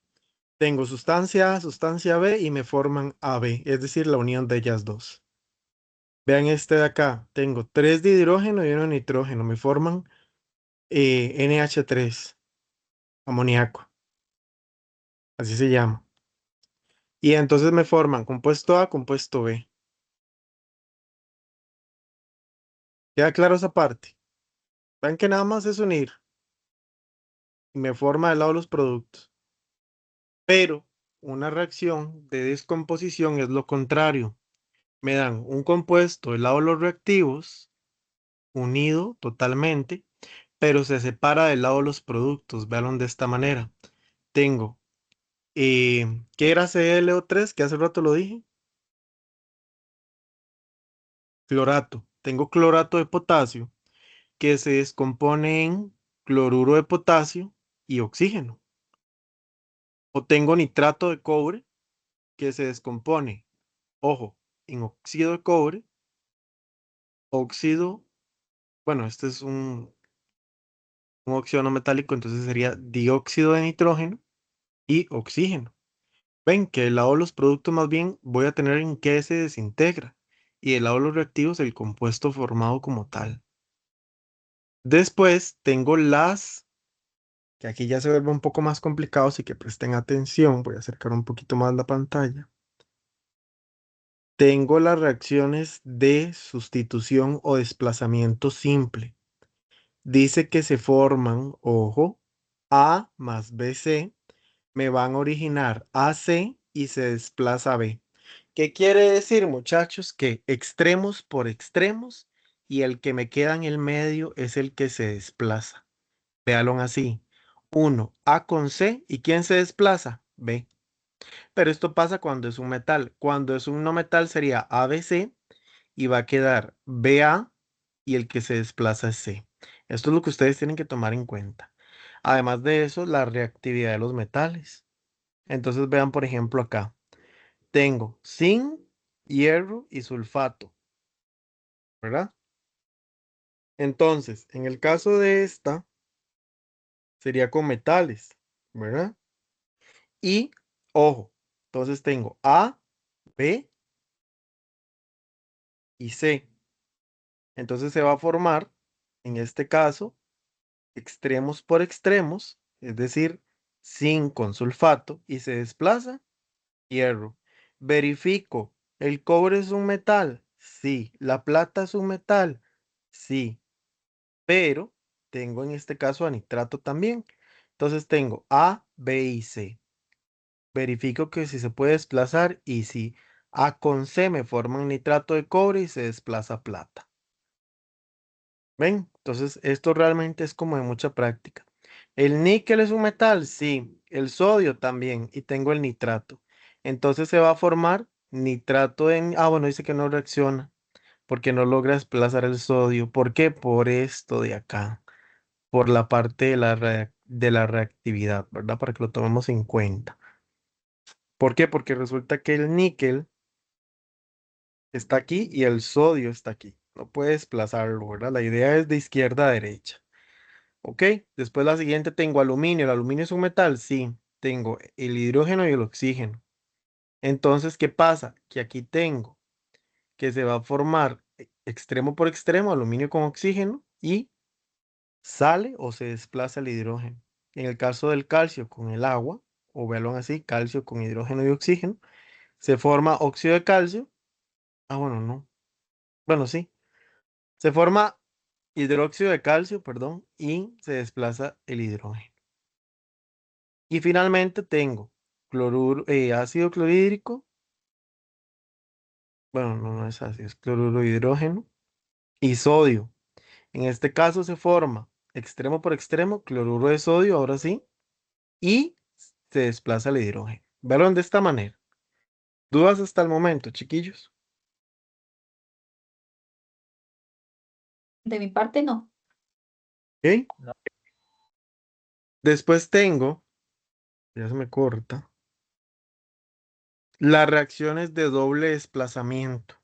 Tengo sustancia A, sustancia B y me forman AB, es decir, la unión de ellas dos. Vean este de acá, tengo 3 de hidrógeno y 1 de nitrógeno, me forman NH3, amoníaco, así se llama. Y entonces me forman compuesto A, compuesto B. ¿Queda claro esa parte? Vean que nada más es unir y me forma del lado los productos. Pero una reacción de descomposición es lo contrario. Me dan un compuesto del lado de los reactivos, unido totalmente, pero se separa del lado de los productos. Veanlo de esta manera. Tengo, ¿qué era ClO3? Que hace rato lo dije. Clorato. Tengo clorato de potasio que se descompone en cloruro de potasio y oxígeno. O tengo nitrato de cobre que se descompone, ojo, en óxido de cobre, óxido, bueno, este es un óxido no metálico, entonces sería dióxido de nitrógeno y oxígeno. Ven que del lado de los productos más bien voy a tener en qué se desintegra y del lado de los reactivos el compuesto formado como tal. Después tengo que aquí ya se vuelve un poco más complicado, así que presten atención, voy a acercar un poquito más la pantalla. Tengo las reacciones de sustitución o desplazamiento simple. Dice que se forman, ojo, A más BC, me van a originar AC y se desplaza B. ¿Qué quiere decir, muchachos? Que extremos por extremos y el que me queda en el medio es el que se desplaza. Véalo así. Uno, A con C, ¿y quién se desplaza? B. Pero esto pasa cuando es un metal. Cuando es un no metal sería ABC y va a quedar BA y el que se desplaza es C. Esto es lo que ustedes tienen que tomar en cuenta. Además de eso, la reactividad de los metales. Entonces vean, por ejemplo, acá. Tengo zinc, hierro y sulfato, ¿verdad? Entonces, en el caso de esta, sería con metales, ¿verdad? Y, ojo, entonces tengo A, B y C. Entonces se va a formar, en este caso, extremos por extremos, es decir, zinc con sulfato y se desplaza hierro. Verifico, ¿el cobre es un metal? Sí. ¿La plata es un metal? Sí. Pero tengo en este caso a nitrato también. Entonces tengo A, B y C. Verifico que si se puede desplazar y si A con C me forman nitrato de cobre y se desplaza plata. ¿Ven? Entonces esto realmente es como de mucha práctica. ¿El níquel es un metal? Sí. El sodio también. Y tengo el nitrato. Entonces se va a formar nitrato en... Ah, bueno, dice que no reacciona porque no logra desplazar el sodio. ¿Por qué? Por esto de acá. Por la parte de de la reactividad, ¿verdad? Para que lo tomemos en cuenta. ¿Por qué? Porque resulta que el níquel está aquí y el sodio está aquí. No puede desplazarlo, ¿verdad? La idea es de izquierda a derecha. ¿Ok? Después la siguiente tengo aluminio. ¿El aluminio es un metal? Sí. Tengo el hidrógeno y el oxígeno. Entonces, ¿qué pasa? Que aquí tengo que se va a formar extremo por extremo, aluminio con oxígeno y sale o se desplaza el hidrógeno. En el caso del calcio con el agua, o véanlo así, calcio con hidrógeno y oxígeno, se forma óxido de calcio. Ah, bueno, no. Bueno, sí. Se forma hidróxido de calcio, perdón, y se desplaza el hidrógeno. Y finalmente tengo cloruro, ácido clorhídrico. Bueno, no, no es ácido, es cloruro de hidrógeno y sodio. En este caso se forma extremo por extremo, cloruro de sodio, ahora sí, y se desplaza el hidrógeno. Vean de esta manera. ¿Dudas hasta el momento, chiquillos? De mi parte, no. ¿Ok? No. Después tengo, ya se me corta, las reacciones de doble desplazamiento.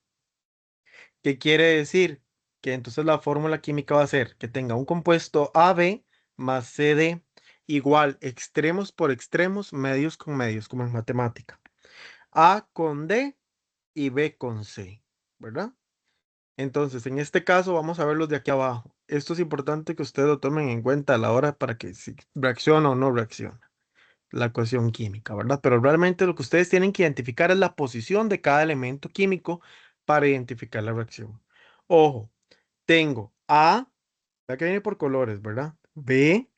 ¿Qué quiere decir? Que entonces la fórmula química va a ser que tenga un compuesto AB más CD. Igual, extremos por extremos, medios con medios, como en matemática. A con D y B con C, ¿verdad? Entonces, en este caso, vamos a ver los de aquí abajo. Esto es importante que ustedes lo tomen en cuenta a la hora para que si reacciona o no reacciona la ecuación química, ¿verdad? Pero realmente lo que ustedes tienen que identificar es la posición de cada elemento químico para identificar la reacción. Ojo, tengo A, la que viene por colores, ¿verdad? B,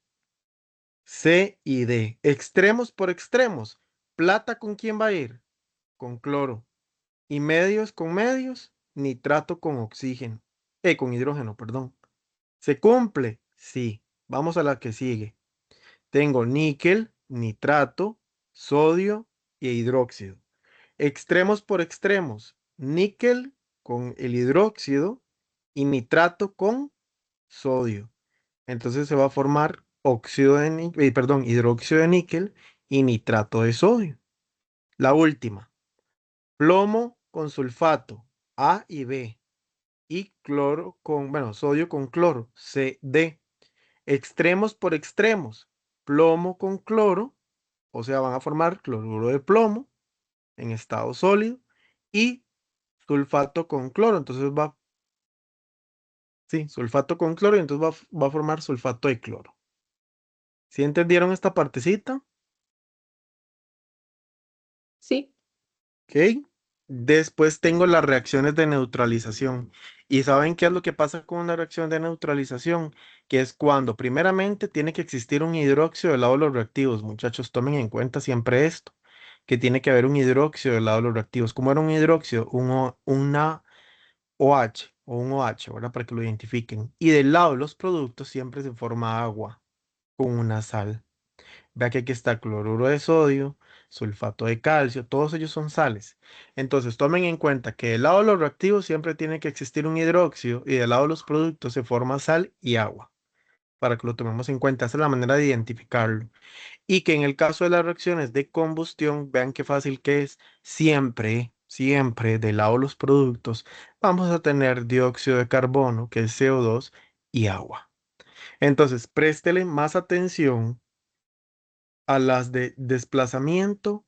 C y D. Extremos por extremos. ¿Plata con quién va a ir? Con cloro. Y medios con medios, nitrato con oxígeno. Con hidrógeno, perdón. ¿Se cumple? Sí. Vamos a la que sigue. Tengo níquel, nitrato, sodio e hidróxido. Extremos por extremos. Níquel con el hidróxido y nitrato con sodio. Entonces se va a formar hidróxido de níquel y nitrato de sodio. La última, plomo con sulfato, A y B, y cloro con, bueno, sodio con cloro, CD. Extremos por extremos, plomo con cloro, o sea, van a formar cloruro de plomo en estado sólido y sulfato con cloro. Entonces sí, sulfato con cloro y entonces va a formar sulfato de cloro. ¿Sí entendieron esta partecita? Sí, ¿Ok? Después tengo las reacciones de neutralización. ¿Y saben qué es lo que pasa con una reacción de neutralización? Que es cuando primeramente tiene que existir un hidróxido del lado de los reactivos. Muchachos, tomen en cuenta siempre esto, que tiene que haber un hidróxido del lado de los reactivos. ¿Cómo era un hidróxido? Una OH o un OH, ¿verdad? Para que lo identifiquen. Y del lado de los productos siempre se forma agua con una sal. Vea que aquí está cloruro de sodio, sulfato de calcio, todos ellos son sales. Entonces tomen en cuenta que del lado de los reactivos siempre tiene que existir un hidróxido y del lado de los productos se forma sal y agua. Para que lo tomemos en cuenta, esa es la manera de identificarlo. Y que en el caso de las reacciones de combustión, vean qué fácil que es, siempre, siempre del lado de los productos vamos a tener dióxido de carbono, que es CO2, y agua. Entonces, préstele más atención a las de desplazamiento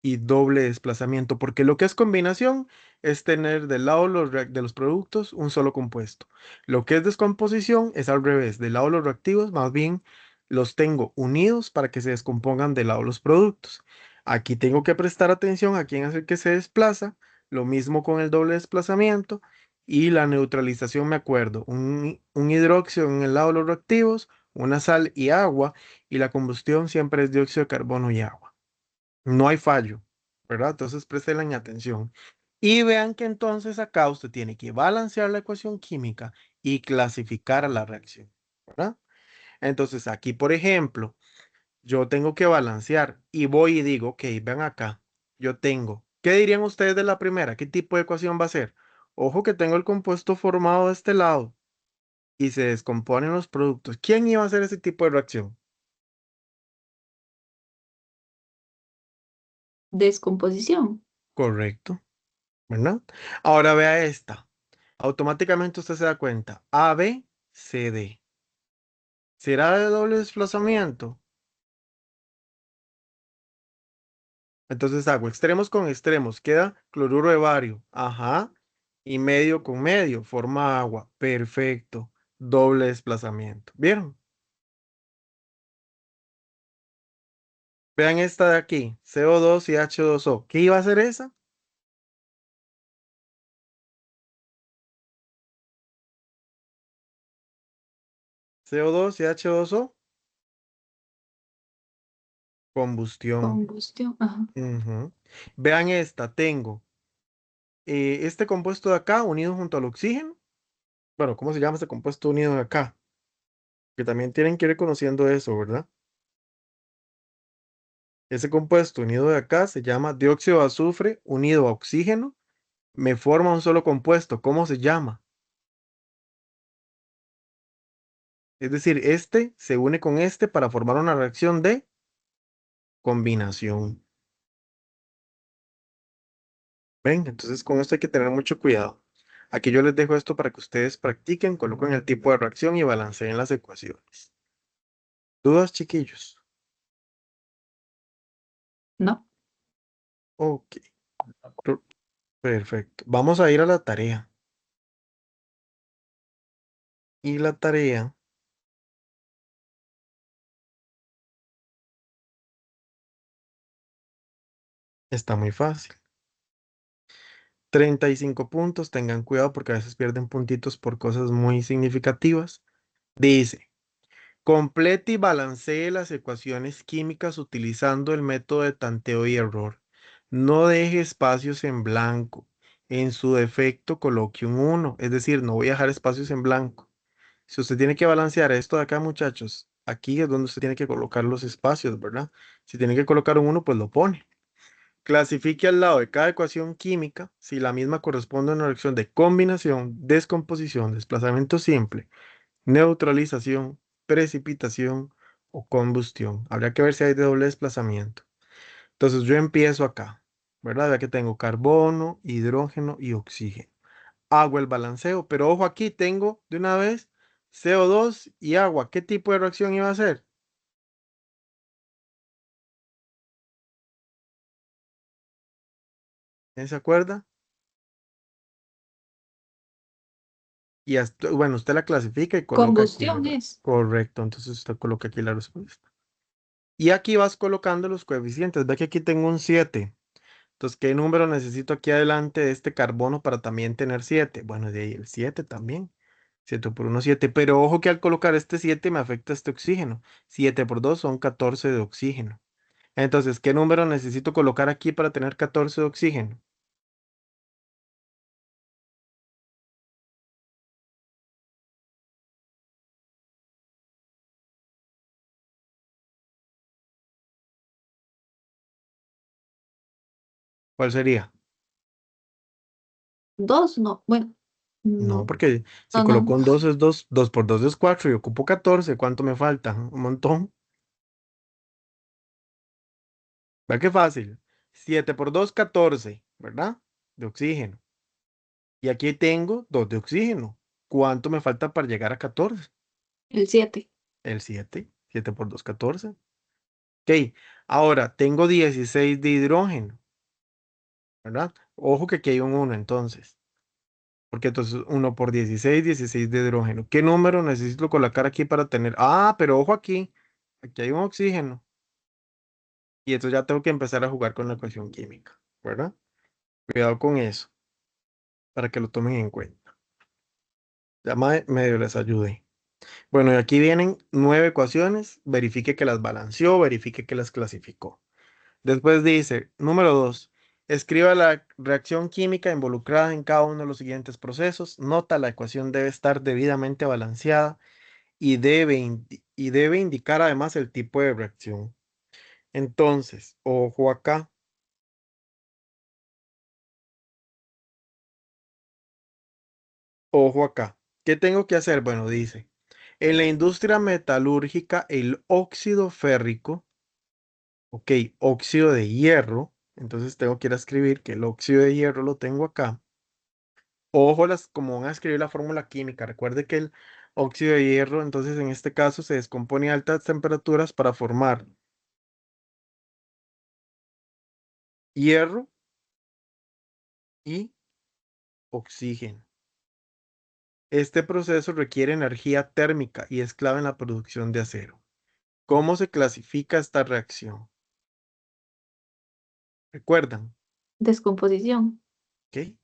y doble desplazamiento, porque lo que es combinación es tener del lado de los productos un solo compuesto. Lo que es descomposición es al revés, del lado de los reactivos más bien los tengo unidos para que se descompongan del lado de los productos. Aquí tengo que prestar atención a quién es el que se desplaza, lo mismo con el doble desplazamiento y la neutralización, me acuerdo, un hidróxido en el lado de los reactivos, una sal y agua, y la combustión siempre es dióxido de carbono y agua. No hay fallo, ¿verdad? Entonces presten atención. Y vean que entonces acá usted tiene que balancear la ecuación química y clasificar la reacción, ¿verdad? Entonces aquí, por ejemplo, yo tengo que balancear y voy y digo, ok, ven acá, yo tengo, ¿qué dirían ustedes de la primera? ¿Qué tipo de ecuación va a ser? Ojo que tengo el compuesto formado de este lado y se descomponen los productos. ¿Quién iba a hacer ese tipo de reacción? descomposición. Correcto, ¿verdad? Ahora vea esta. Automáticamente usted se da cuenta. A, B, C, D. ¿Será de doble desplazamiento? Entonces hago extremos con extremos. Queda cloruro de bario. Ajá. Y medio con medio. Forma agua. Perfecto. Doble desplazamiento. ¿Vieron? Vean esta de aquí. CO2 y H2O. ¿Qué iba a hacer esa? CO2 y H2O. Combustión. Combustión. Ajá. Ujú. Vean esta. Tengo este compuesto de acá unido junto al oxígeno. Bueno, ¿cómo se llama este compuesto unido de acá? Que también tienen que ir conociendo eso, ¿verdad? Ese compuesto unido de acá se llama dióxido de azufre unido a oxígeno. Me forma un solo compuesto. ¿Cómo se llama? Es decir, este se une con este para formar una reacción de combinación. ¿Ven? Entonces con esto hay que tener mucho cuidado. Aquí yo les dejo esto para que ustedes practiquen, coloquen el tipo de reacción y balanceen las ecuaciones. ¿Dudas, chiquillos? No. Ok, per- perfecto. Vamos a ir a la tarea. Y la tarea está muy fácil. 35 puntos, tengan cuidado porque a veces pierden puntitos por cosas muy significativas. Dice, complete y balancee las ecuaciones químicas utilizando el método de tanteo y error. No deje espacios en blanco. En su defecto, coloque un 1, es decir, no voy a dejar espacios en blanco. Si usted tiene que balancear esto de acá, muchachos, aquí es donde usted tiene que colocar los espacios, ¿verdad? Si tiene que colocar un 1, pues lo pone. Clasifique al lado de cada ecuación química si la misma corresponde a una reacción de combinación, descomposición, desplazamiento simple, neutralización, precipitación o combustión. Habría que ver si hay de doble desplazamiento. Entonces yo empiezo acá, ¿verdad? Ya que tengo carbono, hidrógeno y oxígeno. Hago el balanceo, pero ojo aquí, tengo de una vez CO2 y agua. ¿Qué tipo de reacción iba a ser? ¿Quién se acuerda? Y bueno, usted la clasifica y coloca aquí, Combustión ¿verdad? es. Correcto, entonces usted coloca aquí la respuesta. Y aquí vas colocando los coeficientes. Ve que aquí tengo un 7. Entonces, ¿qué número necesito aquí adelante de este carbono para también tener 7? Bueno, de ahí el 7 también. 7 por 1, 7. Pero ojo que al colocar este 7 me afecta este oxígeno. 7 por 2 son 14 de oxígeno. Entonces, ¿qué número necesito colocar aquí para tener 14 de oxígeno? ¿Cuál sería? Dos, no. Bueno, No, no. porque si No, coloco no. un 2 es 2, 2 por 2 es 4 y ocupo 14. ¿Cuánto me falta? Un montón. ¿Verdad qué fácil? 7 por 2, 14, ¿verdad? De oxígeno. Y aquí tengo 2 de oxígeno. ¿Cuánto me falta para llegar a 14? El 7. El 7. 7 por 2, 14. Ok, ahora tengo 16 de hidrógeno, ¿verdad? Ojo que aquí hay un 1 entonces. Porque entonces 1 por 16, 16 de hidrógeno. ¿Qué número necesito colocar aquí para tener? Ah, pero ojo aquí. Aquí hay un oxígeno. Y entonces ya tengo que empezar a jugar con la ecuación química, ¿verdad? Cuidado con eso, para que lo tomen en cuenta. Ya medio les ayude. Bueno, y aquí vienen 9 ecuaciones. Verifique que las balanceó, verifique que las clasificó. Después dice, número 2, escriba la reacción química involucrada en cada uno de los siguientes procesos. Nota, la ecuación debe estar debidamente balanceada y debe indicar además el tipo de reacción. Entonces, ojo acá. ¿Qué tengo que hacer? Bueno, dice, en la industria metalúrgica, el óxido férrico, ok, óxido de hierro, entonces tengo que ir a escribir que el óxido de hierro lo tengo acá. Ojo, como van a escribir la fórmula química, recuerde que el óxido de hierro, entonces en este caso se descompone a altas temperaturas para formar hierro y oxígeno. Este proceso requiere energía térmica y es clave en la producción de acero. ¿Cómo se clasifica esta reacción? ¿Recuerdan? Descomposición. ¿Ok?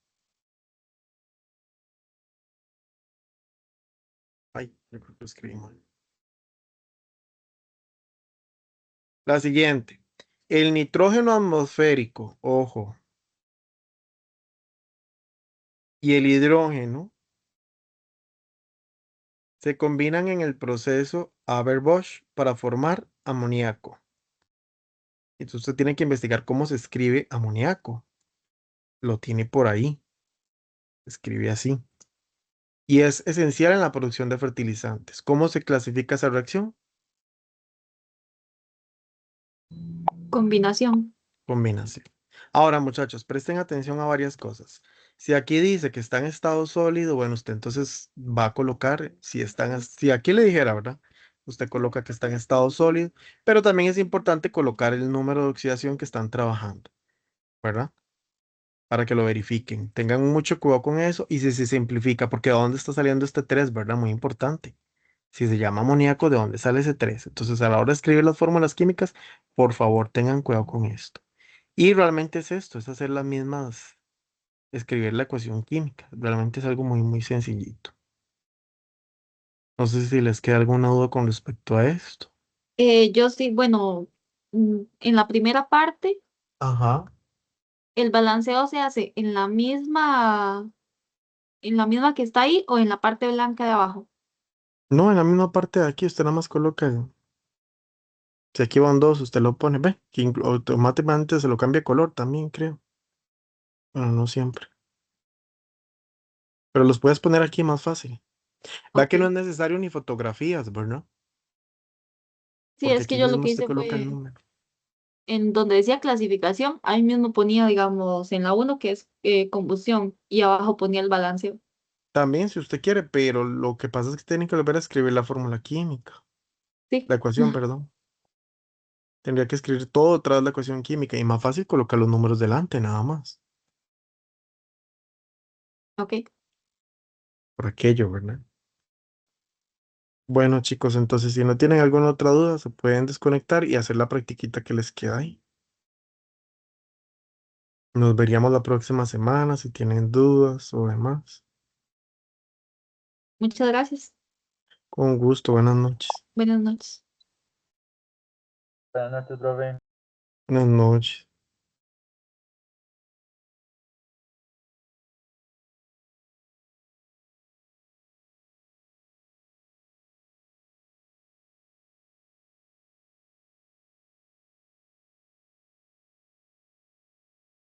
Ay, yo creo que lo escribí mal. La siguiente. El nitrógeno atmosférico, ojo, y el hidrógeno se combinan en el proceso Haber-Bosch para formar amoníaco. Entonces usted tiene que investigar cómo se escribe amoníaco. Lo tiene por ahí. Escribe así. Y es esencial en la producción de fertilizantes. ¿Cómo se clasifica esa reacción? Combinación. Combinación. Ahora, muchachos, presten atención a varias cosas. Si aquí dice que está en estado sólido, bueno, usted entonces va a colocar, si aquí le dijera, ¿verdad? usted coloca que está en estado sólido, pero también es importante colocar el número de oxidación que están trabajando, ¿verdad? Para que lo verifiquen. Tengan mucho cuidado con eso y si se simplifica, porque ¿de dónde está saliendo este 3, verdad? Muy importante. Si se llama amoníaco, ¿de dónde sale ese 3? Entonces, a la hora de escribir las fórmulas químicas, por favor, tengan cuidado con esto. Y realmente es esto, es hacer las mismas, escribir la ecuación química. Realmente es algo muy, muy sencillito. No sé si les queda alguna duda con respecto a esto. Yo sí, bueno, en la primera parte, Ajá. el balanceo se hace en la misma que está ahí o en la parte blanca de abajo. No, en la misma parte de aquí, usted nada más coloca, si aquí van dos, usted lo pone, ve, que automáticamente se lo cambia de color también, creo. Bueno, no siempre. Pero los puedes poner aquí más fácil. Va Ok. que no es necesario ni fotografías, ¿verdad? Sí, Porque es que aquí yo lo mismo que usted hice coloca el fue, número. en donde decía clasificación, ahí mismo ponía, digamos, en la uno que es combustión y abajo ponía el balanceo. También si usted quiere, pero lo que pasa es que tiene que volver a escribir la fórmula química, Sí, la ecuación, perdón. Tendría que escribir todo tras la ecuación química y más fácil colocar los números delante, nada más. ok. Por aquello, ¿verdad? Bueno, chicos, entonces si no tienen alguna otra duda, se pueden desconectar y hacer la practiquita que les queda ahí. Nos veríamos la próxima semana si tienen dudas o demás. Muchas gracias. Con gusto, buenas noches. Buenas noches. Buenas noches, profe. Buenas noches.